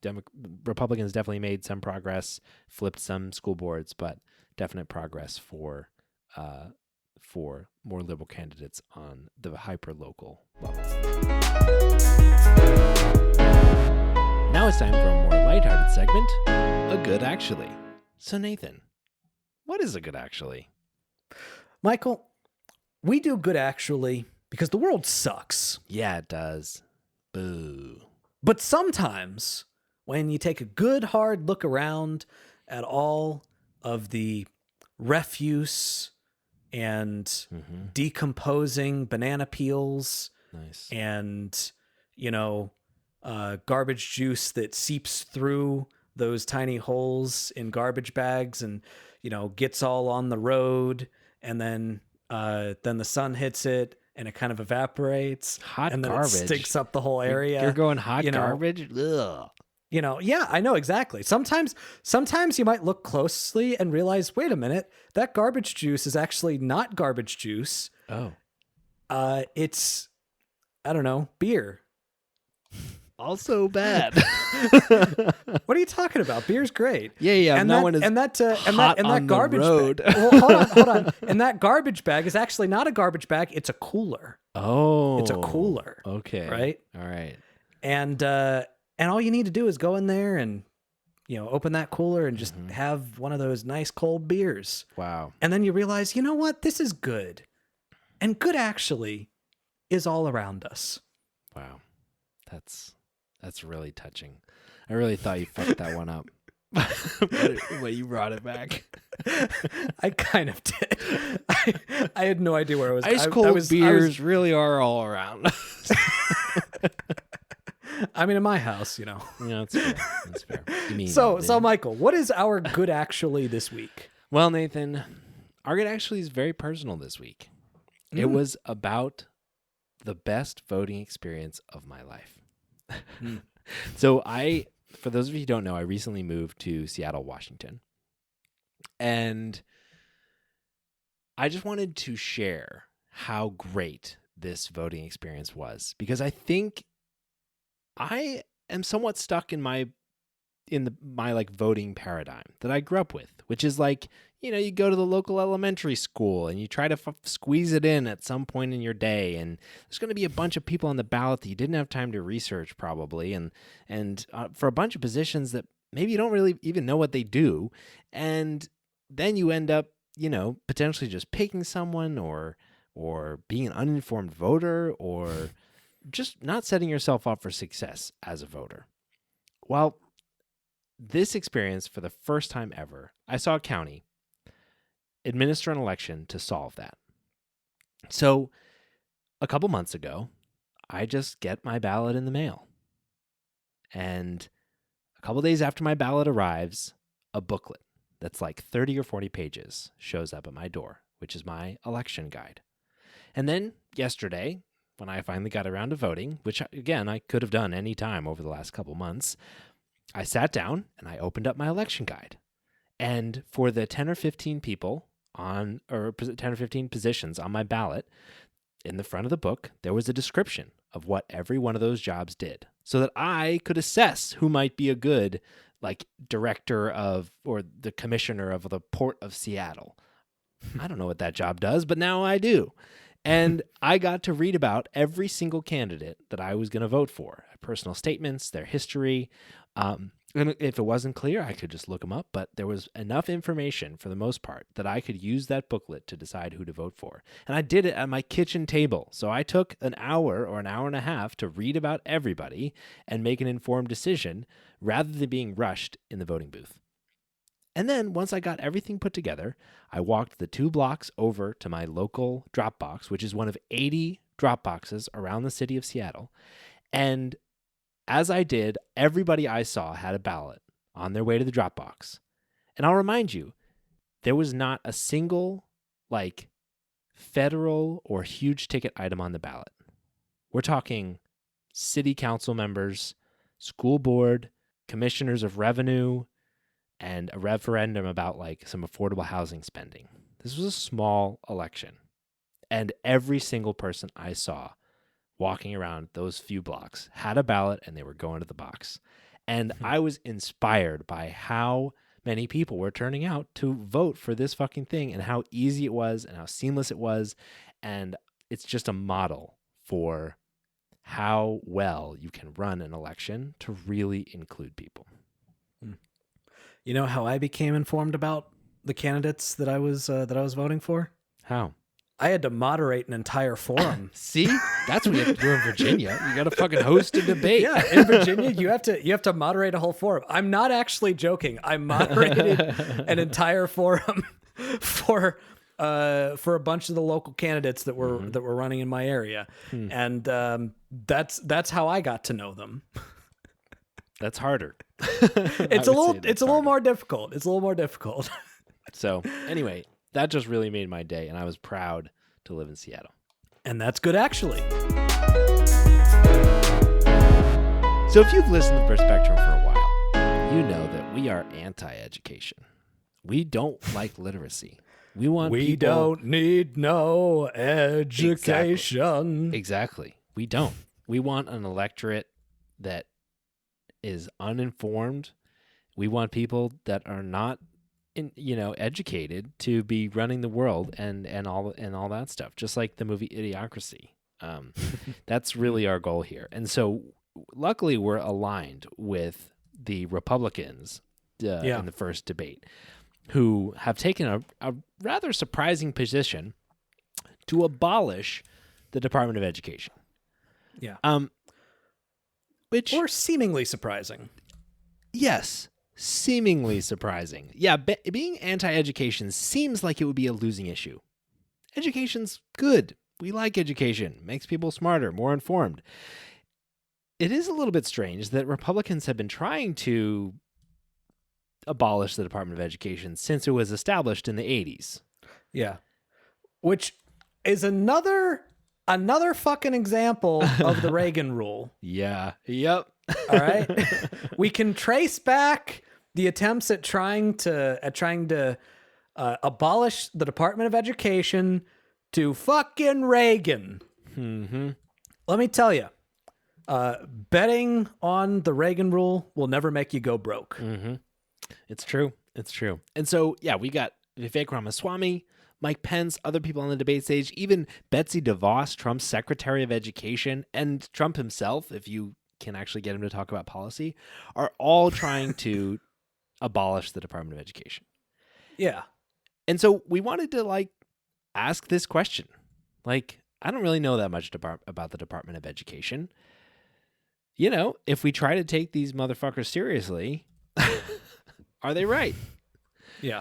Speaker 2: Republicans definitely made some progress, flipped some school boards, but definite progress for more liberal candidates on the hyper-local level. Now it's time for a more lighthearted segment, A Good Actually. So Nathan, what is a good actually?
Speaker 1: Michael, we do good actually because the world sucks.
Speaker 2: Yeah, it does. Boo.
Speaker 1: But sometimes when you take a good hard look around at all of the refuse and
Speaker 2: Mm-hmm.
Speaker 1: decomposing banana peels
Speaker 2: Nice.
Speaker 1: and, you know, garbage juice that seeps through those tiny holes in garbage bags and, gets all on the road, and then the sun hits it and it kind of evaporates,
Speaker 2: Hot
Speaker 1: and then it
Speaker 2: garbage.
Speaker 1: stinks up the whole area.
Speaker 2: You're going hot
Speaker 1: you know,
Speaker 2: garbage? Ugh.
Speaker 1: Yeah, I know exactly. Sometimes you might look closely and realize, wait a minute, that garbage juice is actually not garbage juice.
Speaker 2: Oh.
Speaker 1: It's, I don't know, beer.
Speaker 2: Also bad.
Speaker 1: What are you talking about? Beer's great.
Speaker 2: Yeah.
Speaker 1: And
Speaker 2: no
Speaker 1: that,
Speaker 2: one is
Speaker 1: and that
Speaker 2: hot
Speaker 1: and
Speaker 2: on
Speaker 1: that
Speaker 2: the
Speaker 1: garbage
Speaker 2: road.
Speaker 1: bag. Well, hold on. And that garbage bag is actually not a garbage bag. It's a cooler.
Speaker 2: Oh.
Speaker 1: It's a cooler.
Speaker 2: Okay.
Speaker 1: Right.
Speaker 2: All right.
Speaker 1: And all you need to do is go in there and, open that cooler and just have one of those nice cold beers.
Speaker 2: Wow.
Speaker 1: And then you realize, you know what? This is good. And good actually is all around us.
Speaker 2: Wow. That's really touching. I really thought you fucked that one up. But you brought it back.
Speaker 1: I kind of did. I had no idea where I was.
Speaker 2: Ice cold beers really are all around.
Speaker 1: I mean, in my house,
Speaker 2: Yeah, that's fair. That's fair. You mean,
Speaker 1: so Michael, what is our good actually this week?
Speaker 2: Well, Nathan, our good actually is very personal this week. It was about the best voting experience of my life. So for those of you who don't know, I recently moved to Seattle, Washington. And I just wanted to share how great this voting experience was, because I think I am somewhat stuck in my like voting paradigm that I grew up with, which is like, you go to the local elementary school and you try to squeeze it in at some point in your day, and there's going to be a bunch of people on the ballot that you didn't have time to research probably, and for a bunch of positions that maybe you don't really even know what they do, and then you end up, potentially just picking someone or being an uninformed voter or just not setting yourself up for success as a voter. Well, this experience, for the first time ever, I saw a county administer an election to solve that. So a couple months ago, I just get my ballot in the mail. And a couple days after my ballot arrives, a booklet that's like 30 or 40 pages shows up at my door, which is my election guide. And then yesterday, when I finally got around to voting, which again, I could have done any time over the last couple months, I sat down and I opened up my election guide. And for the 10 or 15 people 10 or 15 positions on my ballot, in the front of the book, there was a description of what every one of those jobs did, so that I could assess who might be a good, like, director of, or the commissioner of the Port of Seattle. I don't know what that job does, but now I do. And I got to read about every single candidate that I was going to vote for, personal statements, their history. And if it wasn't clear, I could just look them up. But there was enough information for the most part that I could use that booklet to decide who to vote for. And I did it at my kitchen table. So I took an hour or an hour and a half to read about everybody and make an informed decision rather than being rushed in the voting booth. And then once I got everything put together, I walked the 2 blocks over to my local drop box, which is one of 80 drop boxes around the city of Seattle. And as I did, everybody I saw had a ballot on their way to the drop box. And I'll remind you, there was not a single, like, federal or huge ticket item on the ballot. We're talking city council members, school board, commissioners of revenue, and a referendum about, like, some affordable housing spending. This was a small election. And every single person I saw walking around those few blocks had a ballot, and they were going to the box. And I was inspired by how many people were turning out to vote for this fucking thing, and how easy it was and how seamless it was. And it's just a model for how well you can run an election to really include people.
Speaker 1: You know how I became informed about the candidates that I was voting for?
Speaker 2: How?
Speaker 1: I had to moderate an entire forum.
Speaker 2: See, that's what you have to do in Virginia. You got to fucking host a debate.
Speaker 1: Yeah, in Virginia, you have to moderate a whole forum. I'm not actually joking. I moderated an entire forum for a bunch of the local candidates that were running in my area, and that's how I got to know them.
Speaker 2: That's harder.
Speaker 1: It's a little more difficult. It's a little more difficult.
Speaker 2: So anyway, that just really made my day, and I was proud to live in Seattle.
Speaker 1: And that's good, actually.
Speaker 2: So if you've listened to Perspectrum for a while, you know that we are anti-education. We don't like literacy. We
Speaker 1: don't need no education.
Speaker 2: Exactly. We don't. We want an electorate that is uninformed. We want people that are not educated to be running the world and all that stuff, just like the movie Idiocracy. That's really our goal here. And so luckily we're aligned with the Republicans in the first debate, who have taken a rather surprising position to abolish the Department of Education.
Speaker 1: Yeah.
Speaker 2: Which,
Speaker 1: or seemingly surprising.
Speaker 2: Yes. Seemingly surprising. Yeah, being anti-education seems like it would be a losing issue. Education's good. We like education. Makes people smarter, more informed. It is a little bit strange that Republicans have been trying to abolish the Department of Education since it was established in the 80s.
Speaker 1: Yeah. Which is another fucking example of the Reagan rule.
Speaker 2: Yeah. Yep.
Speaker 1: All right. We can trace back the attempts at trying to abolish the Department of Education to fucking Reagan.
Speaker 2: Mm-hmm.
Speaker 1: Let me tell you, betting on the Reagan rule will never make you go broke.
Speaker 2: Mm-hmm. It's true. It's true. And so, yeah, we got Vivek Ramaswamy, Mike Pence, other people on the debate stage, even Betsy DeVos, Trump's Secretary of Education, and Trump himself, if you can actually get him to talk about policy, are all trying to abolish the Department of Education.
Speaker 1: Yeah.
Speaker 2: And so we wanted to ask this question. I don't really know that much about the Department of Education. If we try to take these motherfuckers seriously, are they right?
Speaker 1: Yeah.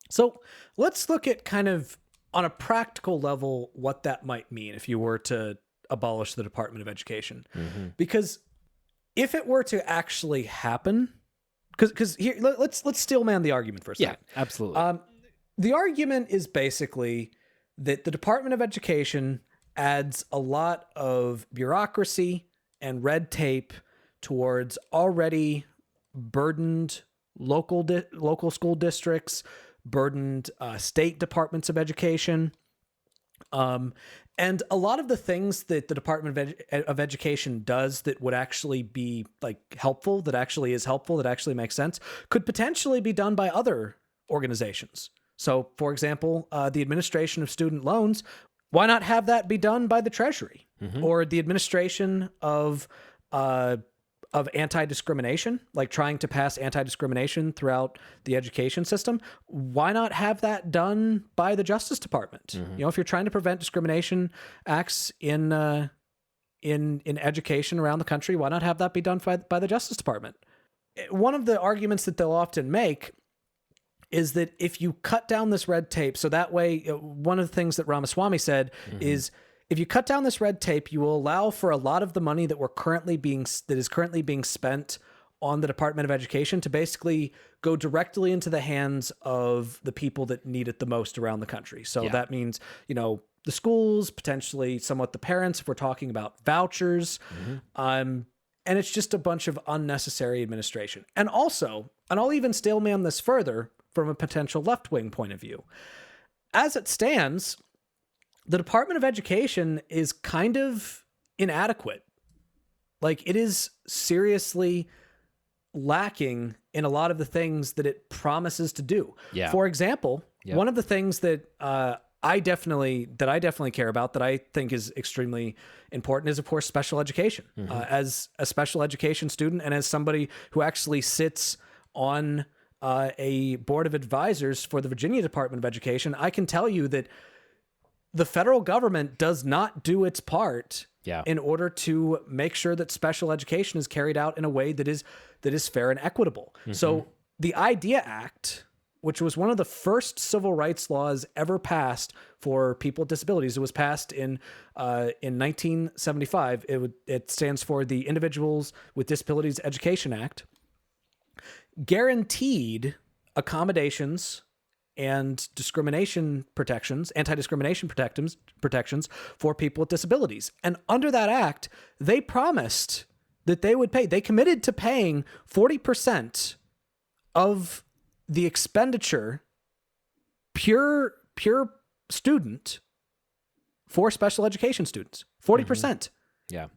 Speaker 1: So let's look at kind of on a practical level what that might mean if you were to abolish the Department of Education. Mm-hmm. Because if it were to actually happen, because here let's steelman the argument for a second.
Speaker 2: Yeah, absolutely.
Speaker 1: The argument is basically that the Department of Education adds a lot of bureaucracy and red tape towards already burdened local school districts, burdened state departments of education. And a lot of the things that the Department of Education does that would actually be helpful, that actually is helpful, that actually makes sense, could potentially be done by other organizations. So, for example, the administration of student loans, why not have that be done by the Treasury? Mm-hmm. Or the administration of anti-discrimination, like trying to pass anti-discrimination throughout the education system. Why not have that done by the Justice Department? Mm-hmm. If you're trying to prevent discrimination acts in education around the country, why not have that be done by the Justice Department? One of the arguments that they'll often make is that if you cut down this red tape, so that way, one of the things that Ramaswamy said mm-hmm. is, if you cut down this red tape, you will allow for a lot of the money that is currently being spent on the Department of Education to basically go directly into the hands of the people that need it the most around the country. So that means, the schools, potentially somewhat the parents, if we're talking about vouchers. Mm-hmm. And it's just a bunch of unnecessary administration. And also, and I'll even steelman this further from a potential left-wing point of view. As it stands, the Department of Education is kind of inadequate. It is seriously lacking in a lot of the things that it promises to do. Yeah. For example, one of the things that I definitely care about, that I think is extremely important, is of course special education. Mm-hmm. As a special education student and as somebody who actually sits on a board of advisors for the Virginia Department of Education, I can tell you that the federal government does not do its part in order to make sure that special education is carried out in a way that is fair and equitable. So the IDEA Act, which was one of the first civil rights laws ever passed for people with disabilities, it was passed in 1975. It stands for the Individuals with Disabilities Education Act, guaranteed accommodations and anti-discrimination protections for people with disabilities. And under that act, they promised that they would pay. They committed to paying 40% of the expenditure, pure student, for special education students. 40%.
Speaker 2: Yeah.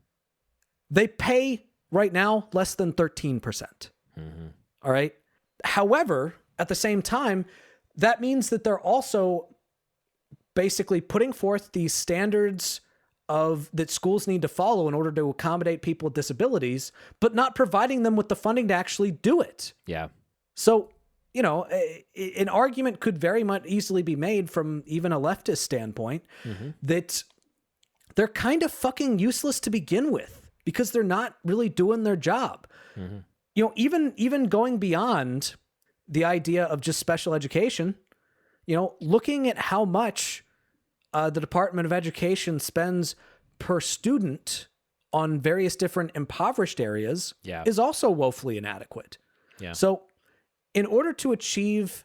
Speaker 1: They pay right now less than 13%. All right. However, at the same time, that means that they're also basically putting forth these standards that schools need to follow in order to accommodate people with disabilities, but not providing them with the funding to actually do it.
Speaker 2: Yeah.
Speaker 1: So, an argument could very much easily be made from even a leftist standpoint that they're kind of fucking useless to begin with because they're not really doing their job. Even going beyond the idea of just special education, looking at how much the Department of Education spends per student on various different impoverished areas is also woefully inadequate.
Speaker 2: Yeah.
Speaker 1: So in order to achieve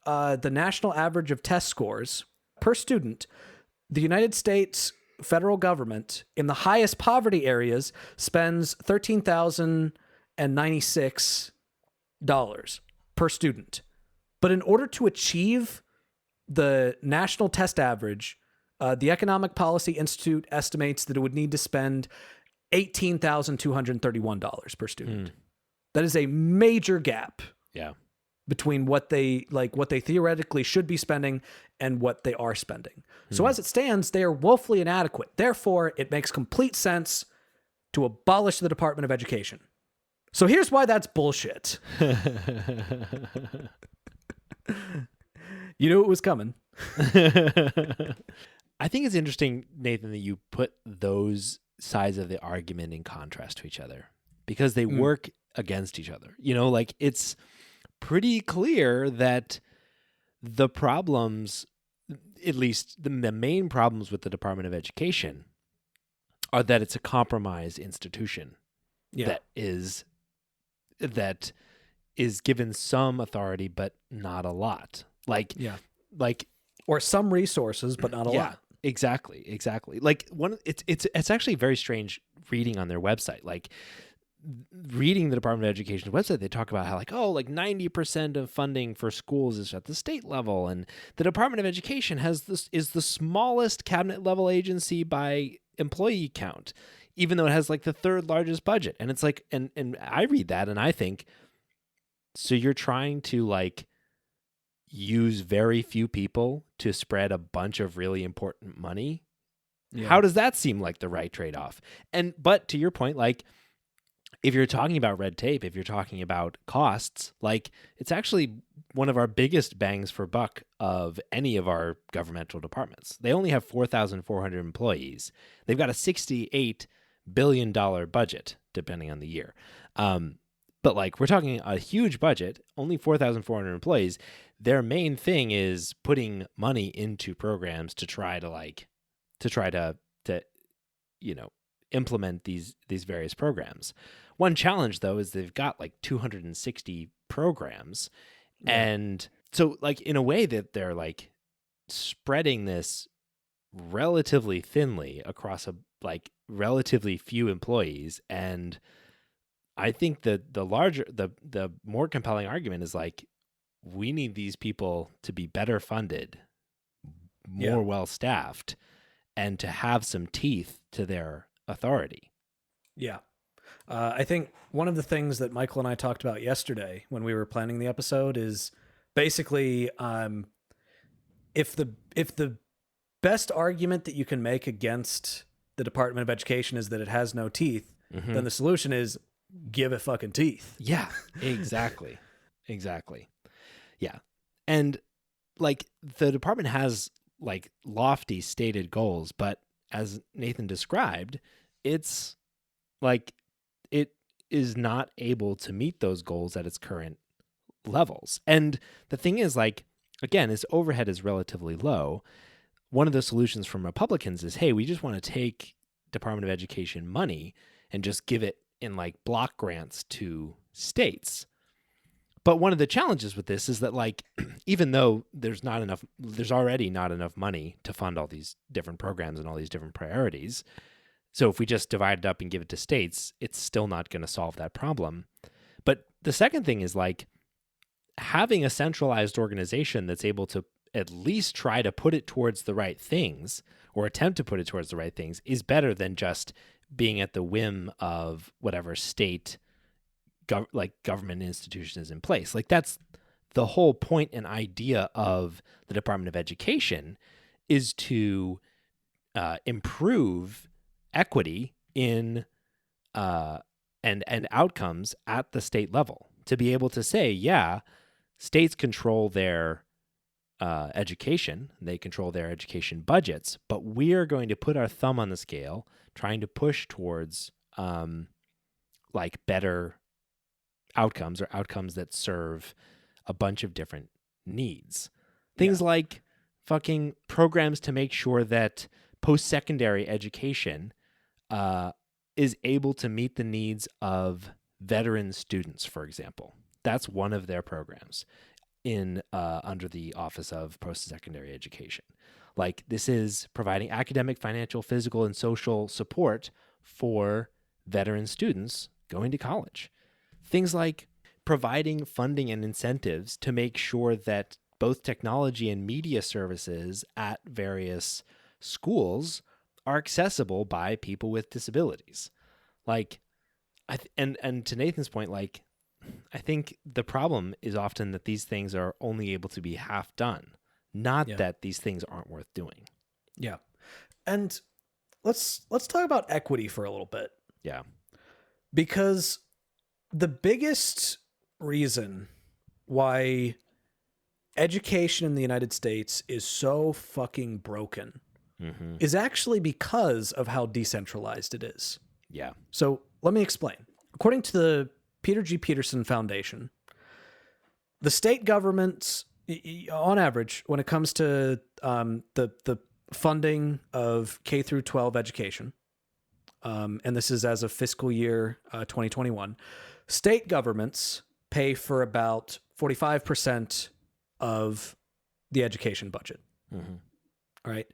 Speaker 1: the national average of test scores per student, the United States federal government in the highest poverty areas spends $13,096 per student. But in order to achieve the national test average, the Economic Policy Institute estimates that it would need to spend $18,231 per student. That is a major gap between what they theoretically should be spending and what they are spending. So as it stands, they are woefully inadequate. Therefore, it makes complete sense to abolish the Department of Education. So here's why that's bullshit. You knew it was coming.
Speaker 2: I think it's interesting, Nathan, that you put those sides of the argument in contrast to each other because they work against each other. It's pretty clear that the problems, at least the main problems with the Department of Education, are that it's a compromised institution that is given some authority, but not a lot.
Speaker 1: Or some resources, but not a lot.
Speaker 2: Exactly. It's actually very strange reading on their website. Reading the Department of Education's website, they talk about how 90% of funding for schools is at the state level, and the Department of Education is the smallest cabinet level agency by employee count, even though it has the third largest budget. And it's and I read that and I think, so you're trying to use very few people to spread a bunch of really important money? Yeah. How does that seem like the right trade-off? But to your point, if you're talking about red tape, if you're talking about costs, it's actually one of our biggest bangs for buck of any of our governmental departments. They only have 4,400 employees. They've got a $68 billion budget, depending on the year. But we're talking a huge budget, only 4,400 employees. Their main thing is putting money into programs to try to implement these various programs. One challenge though is they've got 260 programs, and so in a way that they're spreading this relatively thinly across relatively few employees. And I think that the more compelling argument is we need these people to be better funded, more well-staffed, and to have some teeth to their authority.
Speaker 1: Yeah. I think one of the things that Michael and I talked about yesterday when we were planning the episode is basically if the best argument that you can make against the Department of Education is that it has no teeth, then the solution is give it fucking teeth.
Speaker 2: Yeah, exactly. Exactly. Yeah. And like the department has like lofty stated goals, but as Nathan described, it's like it is not able to meet those goals at its current levels. And the thing is, like, again, its overhead is relatively low. One of the solutions from Republicans is, hey, we just want to take Department of Education money and just give it in like block grants to states. But one of the challenges with this is that, like, even though there's already not enough money to fund all these different programs and all these different priorities. So if we just divide it up and give it to states, it's still not going to solve that problem. But the second thing is, like, having a centralized organization that's able to at least try to put it towards the right things or attempt to put it towards the right things is better than just being at the whim of whatever state government institution is in place. Like, that's the whole point and idea of the Department of Education, is to improve equity in and outcomes at the state level, to be able to say, yeah, states control their education, they control their education budgets, but we are going to put our thumb on the scale, trying to push towards like better outcomes, or outcomes that serve a bunch of different needs. Things like fucking programs to make sure that post-secondary education is able to meet the needs of veteran students, for example. That's one of their programs in under the Office of Post-Secondary Education. Like, this is providing academic, financial, physical, and social support for veteran students going to college. Things like providing funding and incentives to make sure that both technology and media services at various schools are accessible by people with disabilities. Like, and to Nathan's point, like, I think the problem is often that these things are only able to be half done, not that these things aren't worth doing.
Speaker 1: Yeah. And let's talk about equity for a little bit.
Speaker 2: Yeah.
Speaker 1: Because the biggest reason why education in the United States is so fucking broken is actually because of how decentralized it is.
Speaker 2: Yeah.
Speaker 1: So let me explain. According to the Peter G. Peterson Foundation, the state governments, on average, when it comes to the funding of K through 12 education, and this is as of fiscal year 2021, state governments pay for about 45% of the education budget. All right.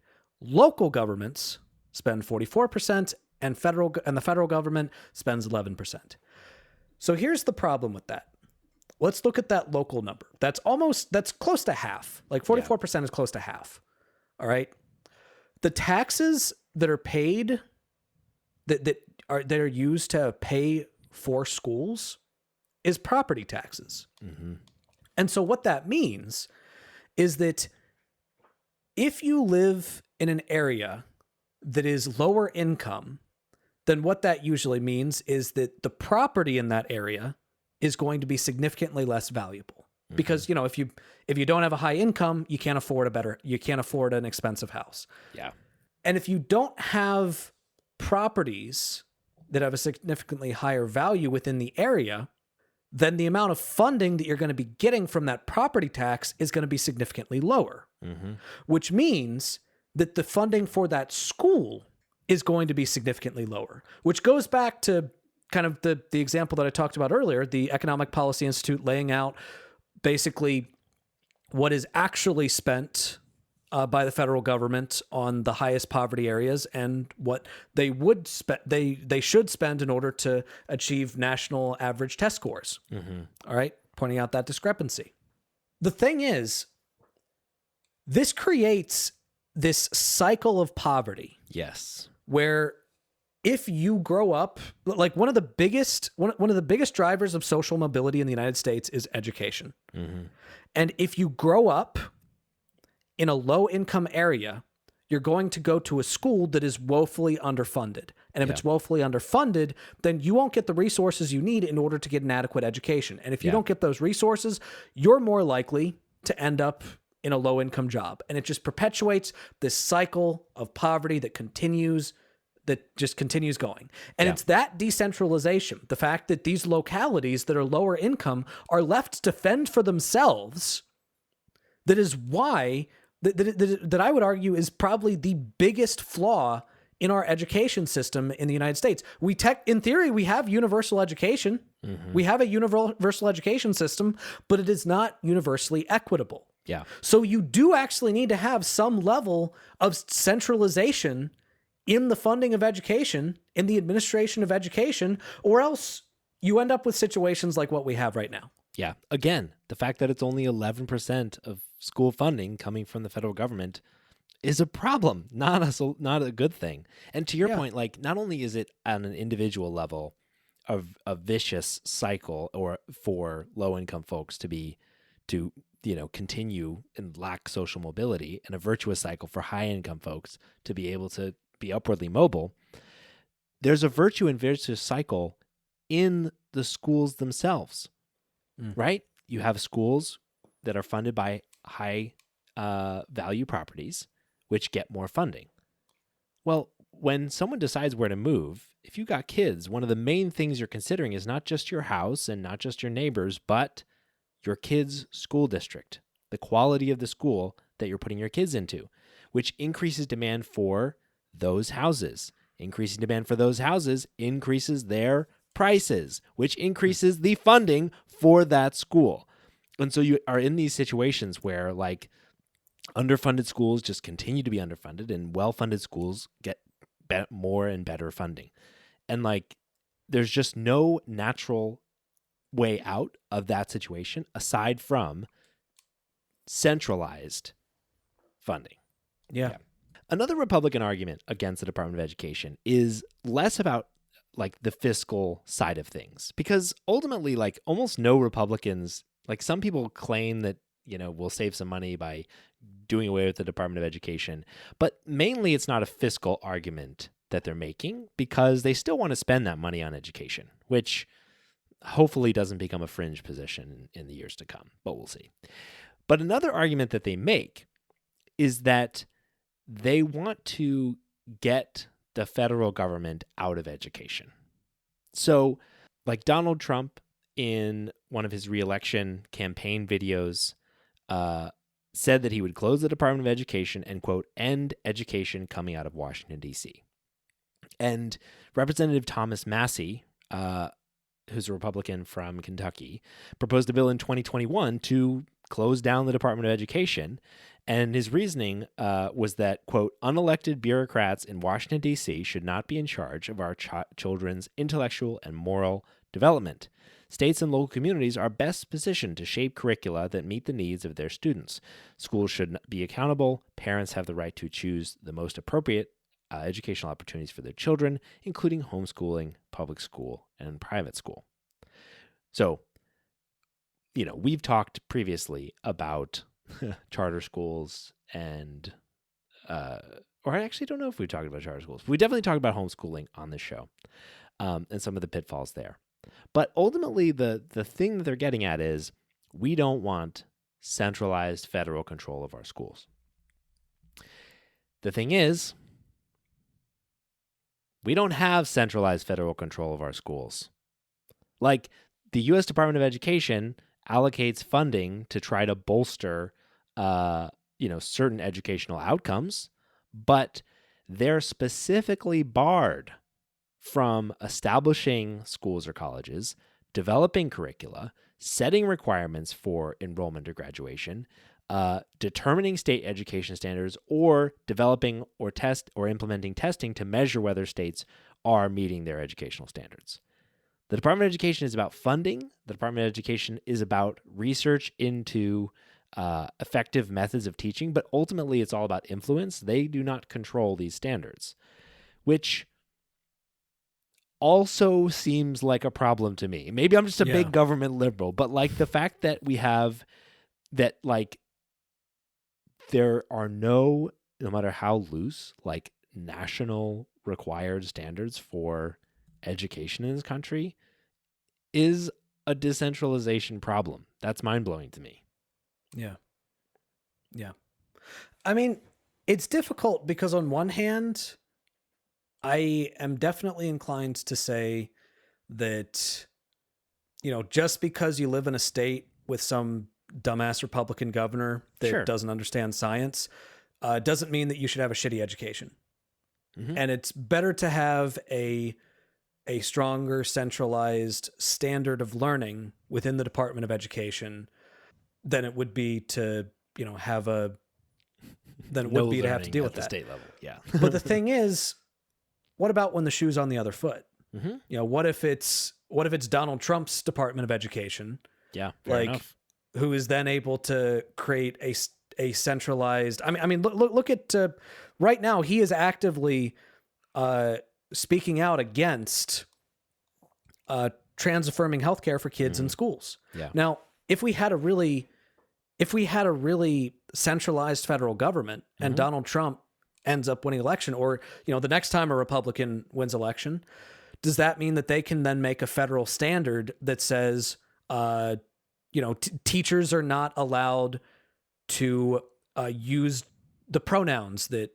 Speaker 1: Local governments spend 44%, and the federal government spends 11%. So here's the problem with that. Let's look at that local number. That's close to half. Like 44% is close to half. All right. The taxes that are paid that are used to pay for schools is property taxes. And so what that means is that if you live in an area that is lower income, then what that usually means is that the property in that area is going to be significantly less valuable. Because, you know, if you don't have a high income, you can't afford an expensive house.
Speaker 2: Yeah.
Speaker 1: And if you don't have properties that have a significantly higher value within the area, then the amount of funding that you're going to be getting from that property tax is going to be significantly lower, which means that the funding for that school is going to be significantly lower, which goes back to kind of the example that I talked about earlier, the Economic Policy Institute laying out basically what is actually spent by the federal government on the highest poverty areas and what they would they should spend in order to achieve national average test scores. All right, pointing out that discrepancy. The thing is, this creates this cycle of poverty.
Speaker 2: Yes.
Speaker 1: Where if you grow up, like one of the biggest drivers of social mobility in the United States is education. And if you grow up in a low income area, you're going to go to a school that is woefully underfunded. And if
Speaker 2: Yeah.
Speaker 1: it's woefully underfunded, then you won't get the resources you need in order to get an adequate education. And if you
Speaker 2: Yeah.
Speaker 1: don't get those resources, you're more likely to end up in a low-income job. And it just perpetuates this cycle of poverty that just continues going. And
Speaker 2: Yeah.
Speaker 1: it's that decentralization, the fact that these localities that are lower income are left to fend for themselves, that is why that I would argue is probably the biggest flaw in our education system in the United States. In theory, we have universal education.
Speaker 2: Mm-hmm.
Speaker 1: We have a universal education system, but it is not universally equitable.
Speaker 2: Yeah.
Speaker 1: So you do actually need to have some level of centralization in the funding of education, in the administration of education, or else you end up with situations like what we have right now.
Speaker 2: Yeah. Again, the fact that it's only 11% of school funding coming from the federal government is a problem, not a good thing. And to your point, like, not only is it on an individual level of a vicious cycle or for low income folks to continue and lack social mobility, and a virtuous cycle for high income folks to be able to be upwardly mobile, there's a virtue and vicious cycle in the schools themselves, right? You have schools that are funded by high value properties, which get more funding. Well, when someone decides where to move, if you got kids, one of the main things you're considering is not just your house and not just your neighbors, but your kid's school district, the quality of the school that you're putting your kids into, which increases demand for those houses. Increasing demand for those houses increases their prices, which increases the funding for that school. And so you are in these situations where, like, underfunded schools just continue to be underfunded and well-funded schools get more and better funding. And, like, there's just no natural way out of that situation aside from centralized funding.
Speaker 1: Yeah.
Speaker 2: Another Republican argument against the Department of Education is less about, like, the fiscal side of things, because ultimately, like, almost no Republicans, like, some people claim that, we'll save some money by doing away with the Department of Education, but mainly it's not a fiscal argument that they're making, because they still want to spend that money on education, which hopefully doesn't become a fringe position in the years to come, but we'll see. But another argument that they make is that they want to get the federal government out of education. So, like, Donald Trump, in one of his re-election campaign videos, said that he would close the Department of Education and, quote, end education coming out of Washington, D.C. And Representative Thomas Massie, who's a Republican from Kentucky, proposed a bill in 2021 to close down the Department of Education. And his reasoning was that, quote, unelected bureaucrats in Washington, D.C. should not be in charge of our children's intellectual and moral development. States and local communities are best positioned to shape curricula that meet the needs of their students. Schools should be accountable. Parents have the right to choose the most appropriate educational opportunities for their children, including homeschooling, public school, and private school. So, we've talked previously about charter schools and, or I actually don't know if we talked about charter schools. We definitely talked about homeschooling on this show, and some of the pitfalls there. But ultimately, the thing that they're getting at is we don't want centralized federal control of our schools. The thing is, we don't have centralized federal control of our schools. Like, the U.S. Department of Education allocates funding to try to bolster, certain educational outcomes, but they're specifically barred from establishing schools or colleges, developing curricula, setting requirements for enrollment or graduation, determining state education standards, or developing or test or implementing testing to measure whether states are meeting their educational standards. The Department of Education is about funding. The Department of Education is about research into effective methods of teaching, but ultimately it's all about influence. They do not control these standards, which also seems like a problem to me. Maybe I'm just a big government liberal, but, like, the fact that we have that, like, there are no matter how loose, like, national required standards for education in this country is a decentralization problem. That's mind-blowing to me.
Speaker 1: Yeah. Yeah. I mean, it's difficult because on one hand, I am definitely inclined to say that, just because you live in a state with some dumbass Republican governor that
Speaker 2: Sure.
Speaker 1: doesn't understand science, doesn't mean that you should have a shitty education.
Speaker 2: Mm-hmm.
Speaker 1: And it's better to have a stronger centralized standard of learning within the Department of Education than it would be to, have a than it
Speaker 2: No
Speaker 1: would be to have to
Speaker 2: learning
Speaker 1: deal
Speaker 2: at
Speaker 1: with
Speaker 2: the
Speaker 1: that.
Speaker 2: state level. Yeah.
Speaker 1: But the thing is, what about when the shoe's on the other foot?
Speaker 2: Mm-hmm.
Speaker 1: What if it's Donald Trump's Department of Education,
Speaker 2: Yeah. Fair
Speaker 1: like
Speaker 2: enough.
Speaker 1: who is then able to create a centralized? I mean, look at right now he is actively speaking out against trans affirming healthcare for kids in schools.
Speaker 2: Yeah.
Speaker 1: Now, if we had a really centralized federal government and Donald Trump ends up winning election, or the next time a Republican wins election, does that mean that they can then make a federal standard that says teachers are not allowed to use the pronouns that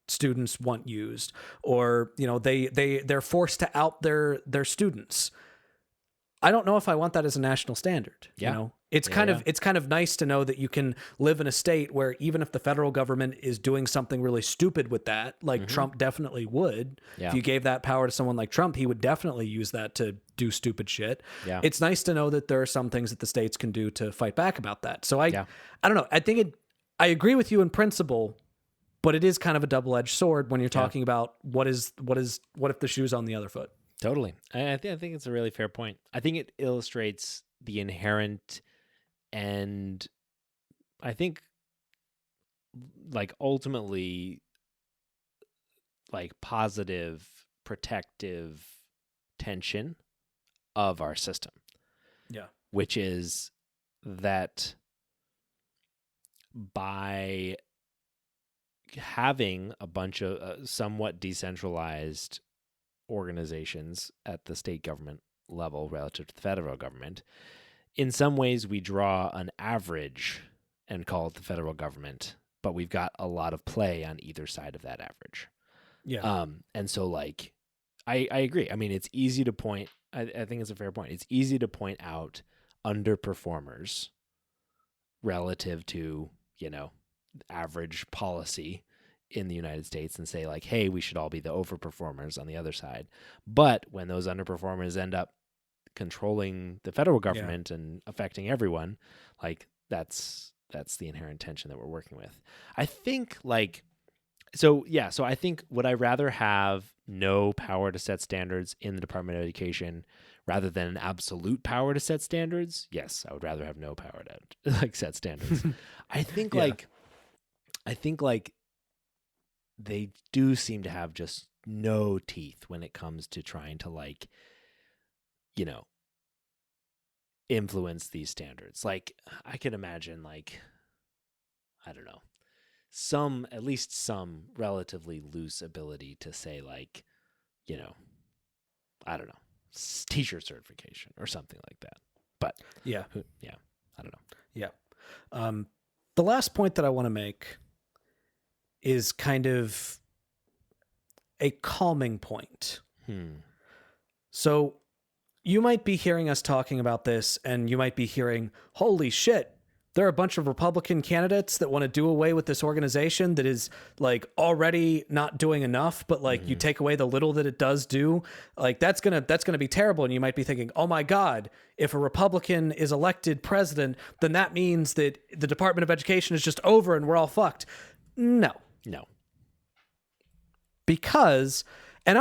Speaker 1: students want used, or they're forced to out their students? I don't know if I want that as a national standard.
Speaker 2: Yeah.
Speaker 1: It's kind of nice to know that you can live in a state where even if the federal government is doing something really stupid with that, like Trump definitely would.
Speaker 2: Yeah.
Speaker 1: If you gave that power to someone like Trump, he would definitely use that to do stupid shit.
Speaker 2: Yeah.
Speaker 1: It's nice to know that there are some things that the states can do to fight back about that. So I don't know. I agree with you in principle, but it is kind of a double-edged sword when you're talking about what if the shoe's on the other foot.
Speaker 2: Totally. I think it's a really fair point. I think it illustrates the inherent and I think like ultimately like positive protective tension of our system.
Speaker 1: Yeah.
Speaker 2: Which is that by having a bunch of somewhat decentralized organizations at the state government level relative to the federal government, in some ways we draw an average and call it the federal government, but we've got a lot of play on either side of that average.
Speaker 1: Yeah.
Speaker 2: And so like I agree. I mean, it's easy to point, I think it's a fair point. It's easy to point out underperformers relative to, average policy in the United States and say like, hey, we should all be the overperformers on the other side. But when those underperformers end up controlling the federal government and affecting everyone, like that's the inherent tension that we're working with. I think so I think would I rather have no power to set standards in the Department of Education rather than an absolute power to set standards? Yes, I would rather have no power to set standards. I think they do seem to have just no teeth when it comes to trying to influence these standards. Like I can imagine I don't know, at least some relatively loose ability to say I don't know, teacher certification or something like that. But
Speaker 1: Yeah.
Speaker 2: I don't know.
Speaker 1: Yeah. The last point that I want to make is kind of a calming point. So you might be hearing us talking about this and you might be hearing, holy shit, there are a bunch of Republican candidates that want to do away with this organization that is like already not doing enough, but like you take away the little that it does do, like that's going to be terrible. And you might be thinking, oh my God, if a Republican is elected president, then that means that the Department of Education is just over and we're all fucked. No. Because, and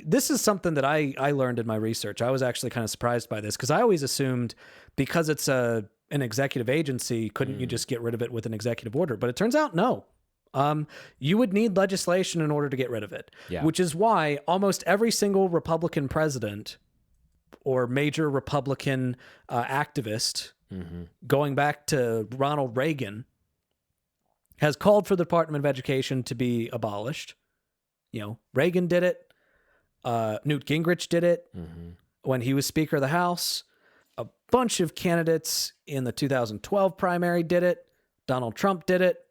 Speaker 1: this is something that I learned in my research. I was actually kind of surprised by this because I always assumed because it's an executive agency, couldn't you just get rid of it with an executive order? But it turns out, no. You would need legislation in order to get rid of it, which is why almost every single Republican president or major Republican activist, going back to Ronald Reagan, has called for the Department of Education to be abolished. Reagan did it. Newt Gingrich did it
Speaker 2: Mm-hmm.
Speaker 1: when he was Speaker of the House. A bunch of candidates in the 2012 primary did it. Donald Trump did it.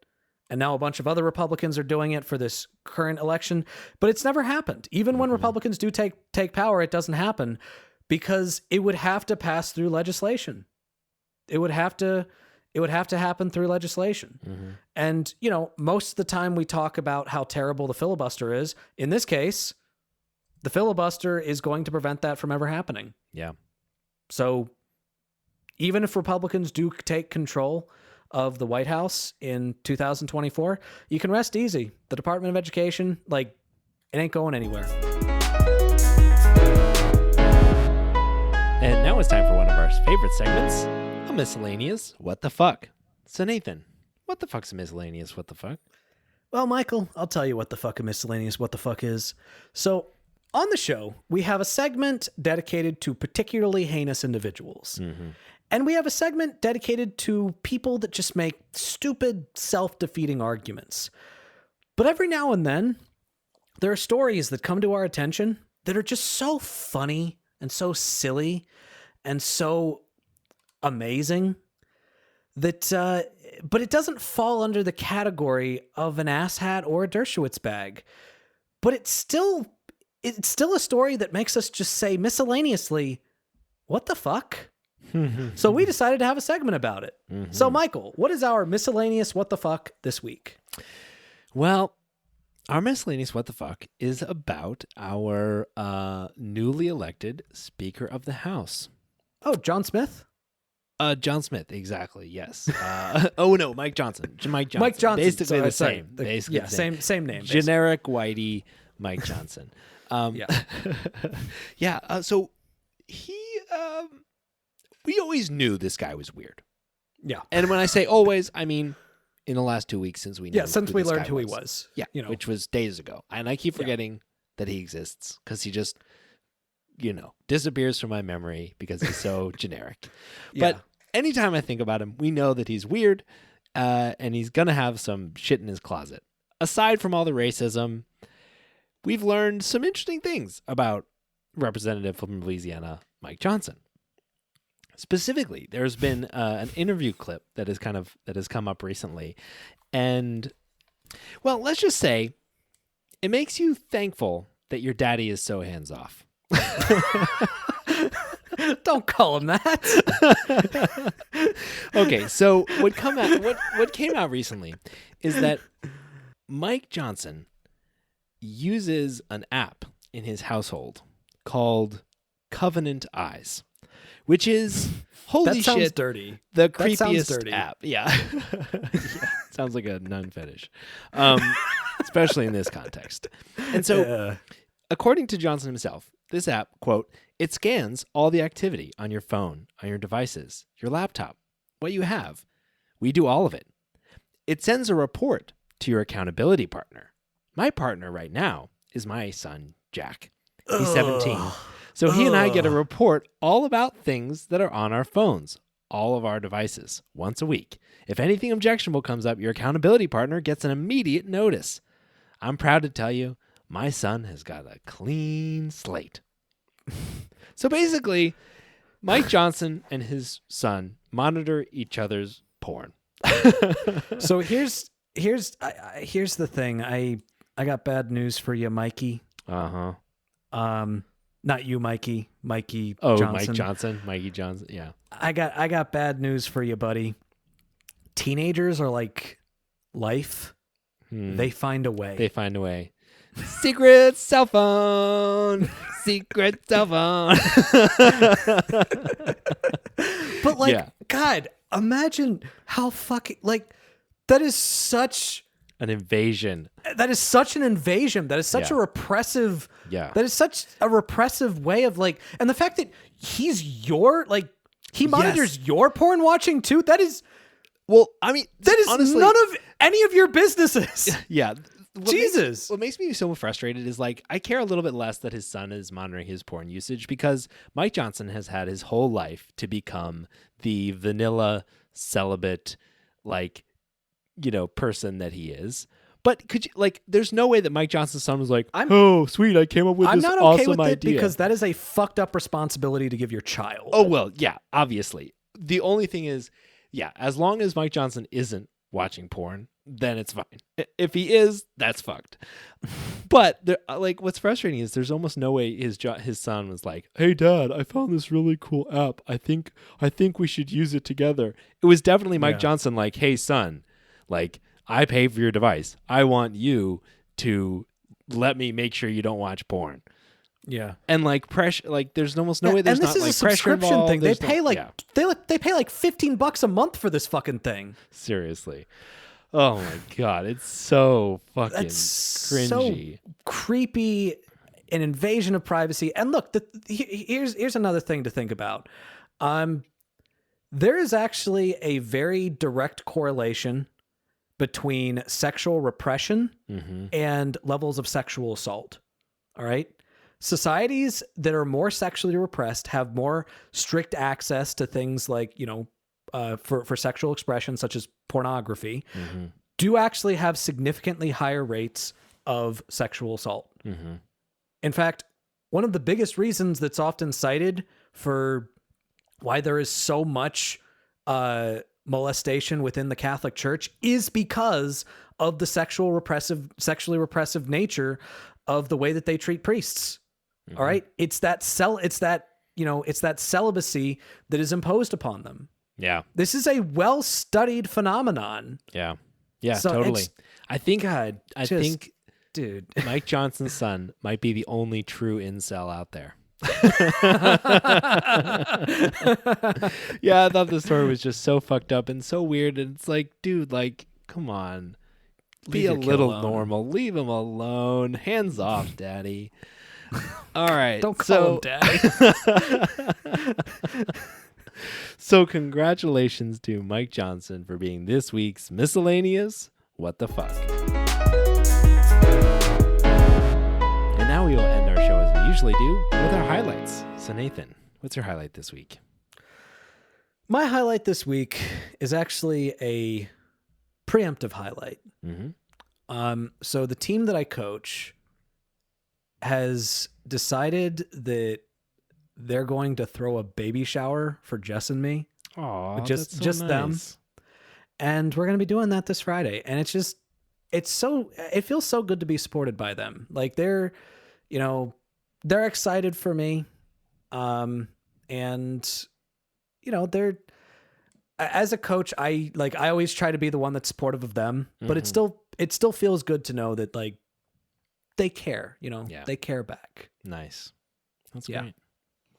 Speaker 1: And now a bunch of other Republicans are doing it for this current election. But it's never happened. Even when Republicans do take power, it doesn't happen because it would have to pass through legislation. It would have to happen through legislation.
Speaker 2: Mm-hmm.
Speaker 1: And, most of the time we talk about how terrible the filibuster is. In this case, the filibuster is going to prevent that from ever happening.
Speaker 2: Yeah.
Speaker 1: So even if Republicans do take control of the White House in 2024, you can rest easy. The Department of Education, it ain't going anywhere.
Speaker 2: And now it's time for one of our favorite segments, a miscellaneous What the Fuck. So Nathan, what the fuck's a miscellaneous What the Fuck?
Speaker 1: Well, Michael, I'll tell you what the fuck a miscellaneous What the Fuck is. So on the show, we have a segment dedicated to particularly heinous individuals.
Speaker 2: Mm-hmm.
Speaker 1: And we have a segment dedicated to people that just make stupid, self-defeating arguments. But every now and then, there are stories that come to our attention that are just so funny and so silly and so amazing that, but it doesn't fall under the category of an asshat or a Dershowitz bag. But it's still a story that makes us just say miscellaneously, what the fuck? So we decided to have a segment about it. Mm-hmm. So Michael, what is our miscellaneous what the fuck this week?
Speaker 2: Well, our miscellaneous what the fuck is about our newly elected Speaker of the House.
Speaker 1: Oh, John Smith?
Speaker 2: John Smith, exactly, yes. Oh, no, Mike Johnson. Mike Johnson.
Speaker 1: Mike Johnson.
Speaker 2: Basically the same. Basically
Speaker 1: same name.
Speaker 2: Generic whitey Mike Johnson. So he... we always knew this guy was weird.
Speaker 1: Yeah.
Speaker 2: And when I say always, I mean in the last 2 weeks since we knew
Speaker 1: since we learned who he was.
Speaker 2: Yeah, which was days ago. And I keep forgetting that he exists because he just, disappears from my memory because he's so generic. But anytime I think about him, we know that he's weird and he's going to have some shit in his closet. Aside from all the racism, we've learned some interesting things about Representative from Louisiana, Mike Johnson. Specifically, there's been an interview clip that has come up recently, and well, let's just say it makes you thankful that your daddy is so hands off.
Speaker 1: Don't call him that.
Speaker 2: Okay, so what came out recently is that Mike Johnson uses an app in his household called Covenant Eyes. Which is, holy
Speaker 1: that sounds
Speaker 2: shit,
Speaker 1: dirty.
Speaker 2: The
Speaker 1: That sounds
Speaker 2: creepiest
Speaker 1: dirty.
Speaker 2: app. Yeah. Sounds like a nun fetish, especially in this context. And so, according to Johnson himself, this app, quote, it scans all the activity on your phone, on your devices, your laptop, what you have. We do all of it. It sends a report to your accountability partner. My partner right now is my son, Jack. He's 17. So he and I get a report all about things that are on our phones, all of our devices, once a week. If anything objectionable comes up, your accountability partner gets an immediate notice. I'm proud to tell you, my son has got a clean slate. So basically, Mike Johnson and his son monitor each other's porn.
Speaker 1: So here's the thing. I got bad news for you, Mikey. Not you, Mikey. Mikey Johnson.
Speaker 2: Mike Johnson. Mikey Johnson. Yeah.
Speaker 1: I got bad news for you, buddy. Teenagers are like life. They find a way. Secret cell phone. Secret cell phone. But God, imagine how fucking that is such
Speaker 2: an invasion.
Speaker 1: That is such an invasion. That is such a repressive.
Speaker 2: Yeah.
Speaker 1: That is such a repressive way of and the fact that he's he monitors your porn watching too. That is.
Speaker 2: Well, I mean,
Speaker 1: that is
Speaker 2: honestly,
Speaker 1: none of any of your businesses.
Speaker 2: Yeah.
Speaker 1: Jesus.
Speaker 2: What makes me so frustrated is I care a little bit less that his son is monitoring his porn usage because Mike Johnson has had his whole life to become the vanilla celibate, person that he is. But could you like? There's no way that Mike Johnson's son was like,
Speaker 1: I'm-
Speaker 2: "Oh, sweet, I came up with
Speaker 1: I'm
Speaker 2: this
Speaker 1: not okay
Speaker 2: awesome
Speaker 1: with it
Speaker 2: idea."
Speaker 1: because that is a fucked up responsibility to give your child.
Speaker 2: Oh well, yeah, obviously. The only thing is, yeah, as long as Mike Johnson isn't watching porn, then it's fine. If he is, that's fucked. But there, like, what's frustrating is there's almost no way his son was like, "Hey, Dad, I found this really cool app. I think we should use it together." It was definitely Mike
Speaker 1: Yeah.
Speaker 2: Johnson, like, "Hey, son, like, I pay for your device. I want you to let me make sure you don't watch porn."
Speaker 1: Yeah.
Speaker 2: And like pressure, like there's almost no way there's
Speaker 1: and this
Speaker 2: not
Speaker 1: is
Speaker 2: like
Speaker 1: a
Speaker 2: pressure
Speaker 1: subscription
Speaker 2: involved.
Speaker 1: thing. They
Speaker 2: There's no-
Speaker 1: pay like
Speaker 2: yeah.
Speaker 1: they pay like $15 a month for this fucking thing.
Speaker 2: Seriously. Oh my god, it's so fucking
Speaker 1: That's
Speaker 2: cringy.
Speaker 1: so creepy, an invasion of privacy. And look, here's another thing to think about. There is actually a very direct correlation between sexual repression and levels of sexual assault. All right? Societies that are more sexually repressed have more strict access to things like, for sexual expression, such as pornography, do actually have significantly higher rates of sexual assault. In fact, one of the biggest reasons that's often cited for why there is so much molestation within the Catholic Church is because of the sexually repressive nature of the way that they treat priests. All right. It's that celibacy that is imposed upon them.
Speaker 2: Yeah.
Speaker 1: This is a well-studied phenomenon.
Speaker 2: Yeah. Yeah,
Speaker 1: So
Speaker 2: totally.
Speaker 1: it's-
Speaker 2: I think
Speaker 1: Dude.
Speaker 2: Mike Johnson's son might be the only true incel out there. Yeah, I thought the story was just so fucked up and so weird. And it's like, dude, like, come on. Be
Speaker 1: Leave
Speaker 2: a
Speaker 1: your kid
Speaker 2: little
Speaker 1: alone.
Speaker 2: normal. Leave him alone. Hands off, daddy. All right.
Speaker 1: Don't call him daddy.
Speaker 2: So congratulations to Mike Johnson for being this week's miscellaneous What the Fuck. And now we will end our show as we usually do with our highlights. So Nathan, what's your highlight this week?
Speaker 1: My highlight this week is actually a preemptive highlight. So the team that I coach has decided that they're going to throw a baby shower for Jess and me.
Speaker 2: Aw,
Speaker 1: Just-
Speaker 2: that's so
Speaker 1: just them.
Speaker 2: nice.
Speaker 1: And we're going to be doing that this Friday. And it feels so good to be supported by them. Like they're excited for me. And they're, as a coach, I always try to be the one that's supportive of them, but it still feels good to know that like they care, they care back.
Speaker 2: Nice. That's
Speaker 1: Yeah.
Speaker 2: great.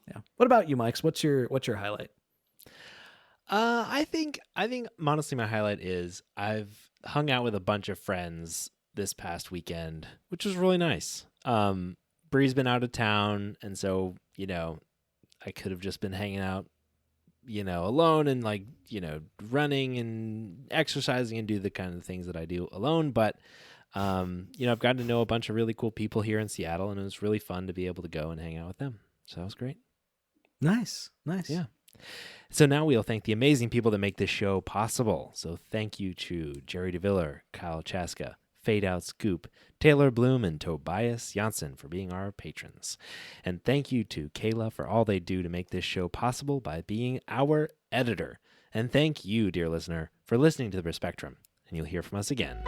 Speaker 1: Yeah. What about you, Mike's? What's your highlight?
Speaker 2: I think honestly my highlight is I've hung out with a bunch of friends this past weekend, which was really nice. Bree's been out of town, and so, I could have just been hanging out, alone and running and exercising and do the kind of things that I do alone. But, I've gotten to know a bunch of really cool people here in Seattle, and it was really fun to be able to go and hang out with them. So that was great.
Speaker 1: Nice.
Speaker 2: Yeah. So now we'll thank the amazing people that make this show possible. So thank you to Jerry DeViller, Kyle Chaska, Fade Out Scoop, Taylor Bloom, and Tobias Janssen for being our patrons. And thank you to Kayla for all they do to make this show possible by being our editor. And thank you, dear listener, for listening to The Spectrum. And you'll hear from us again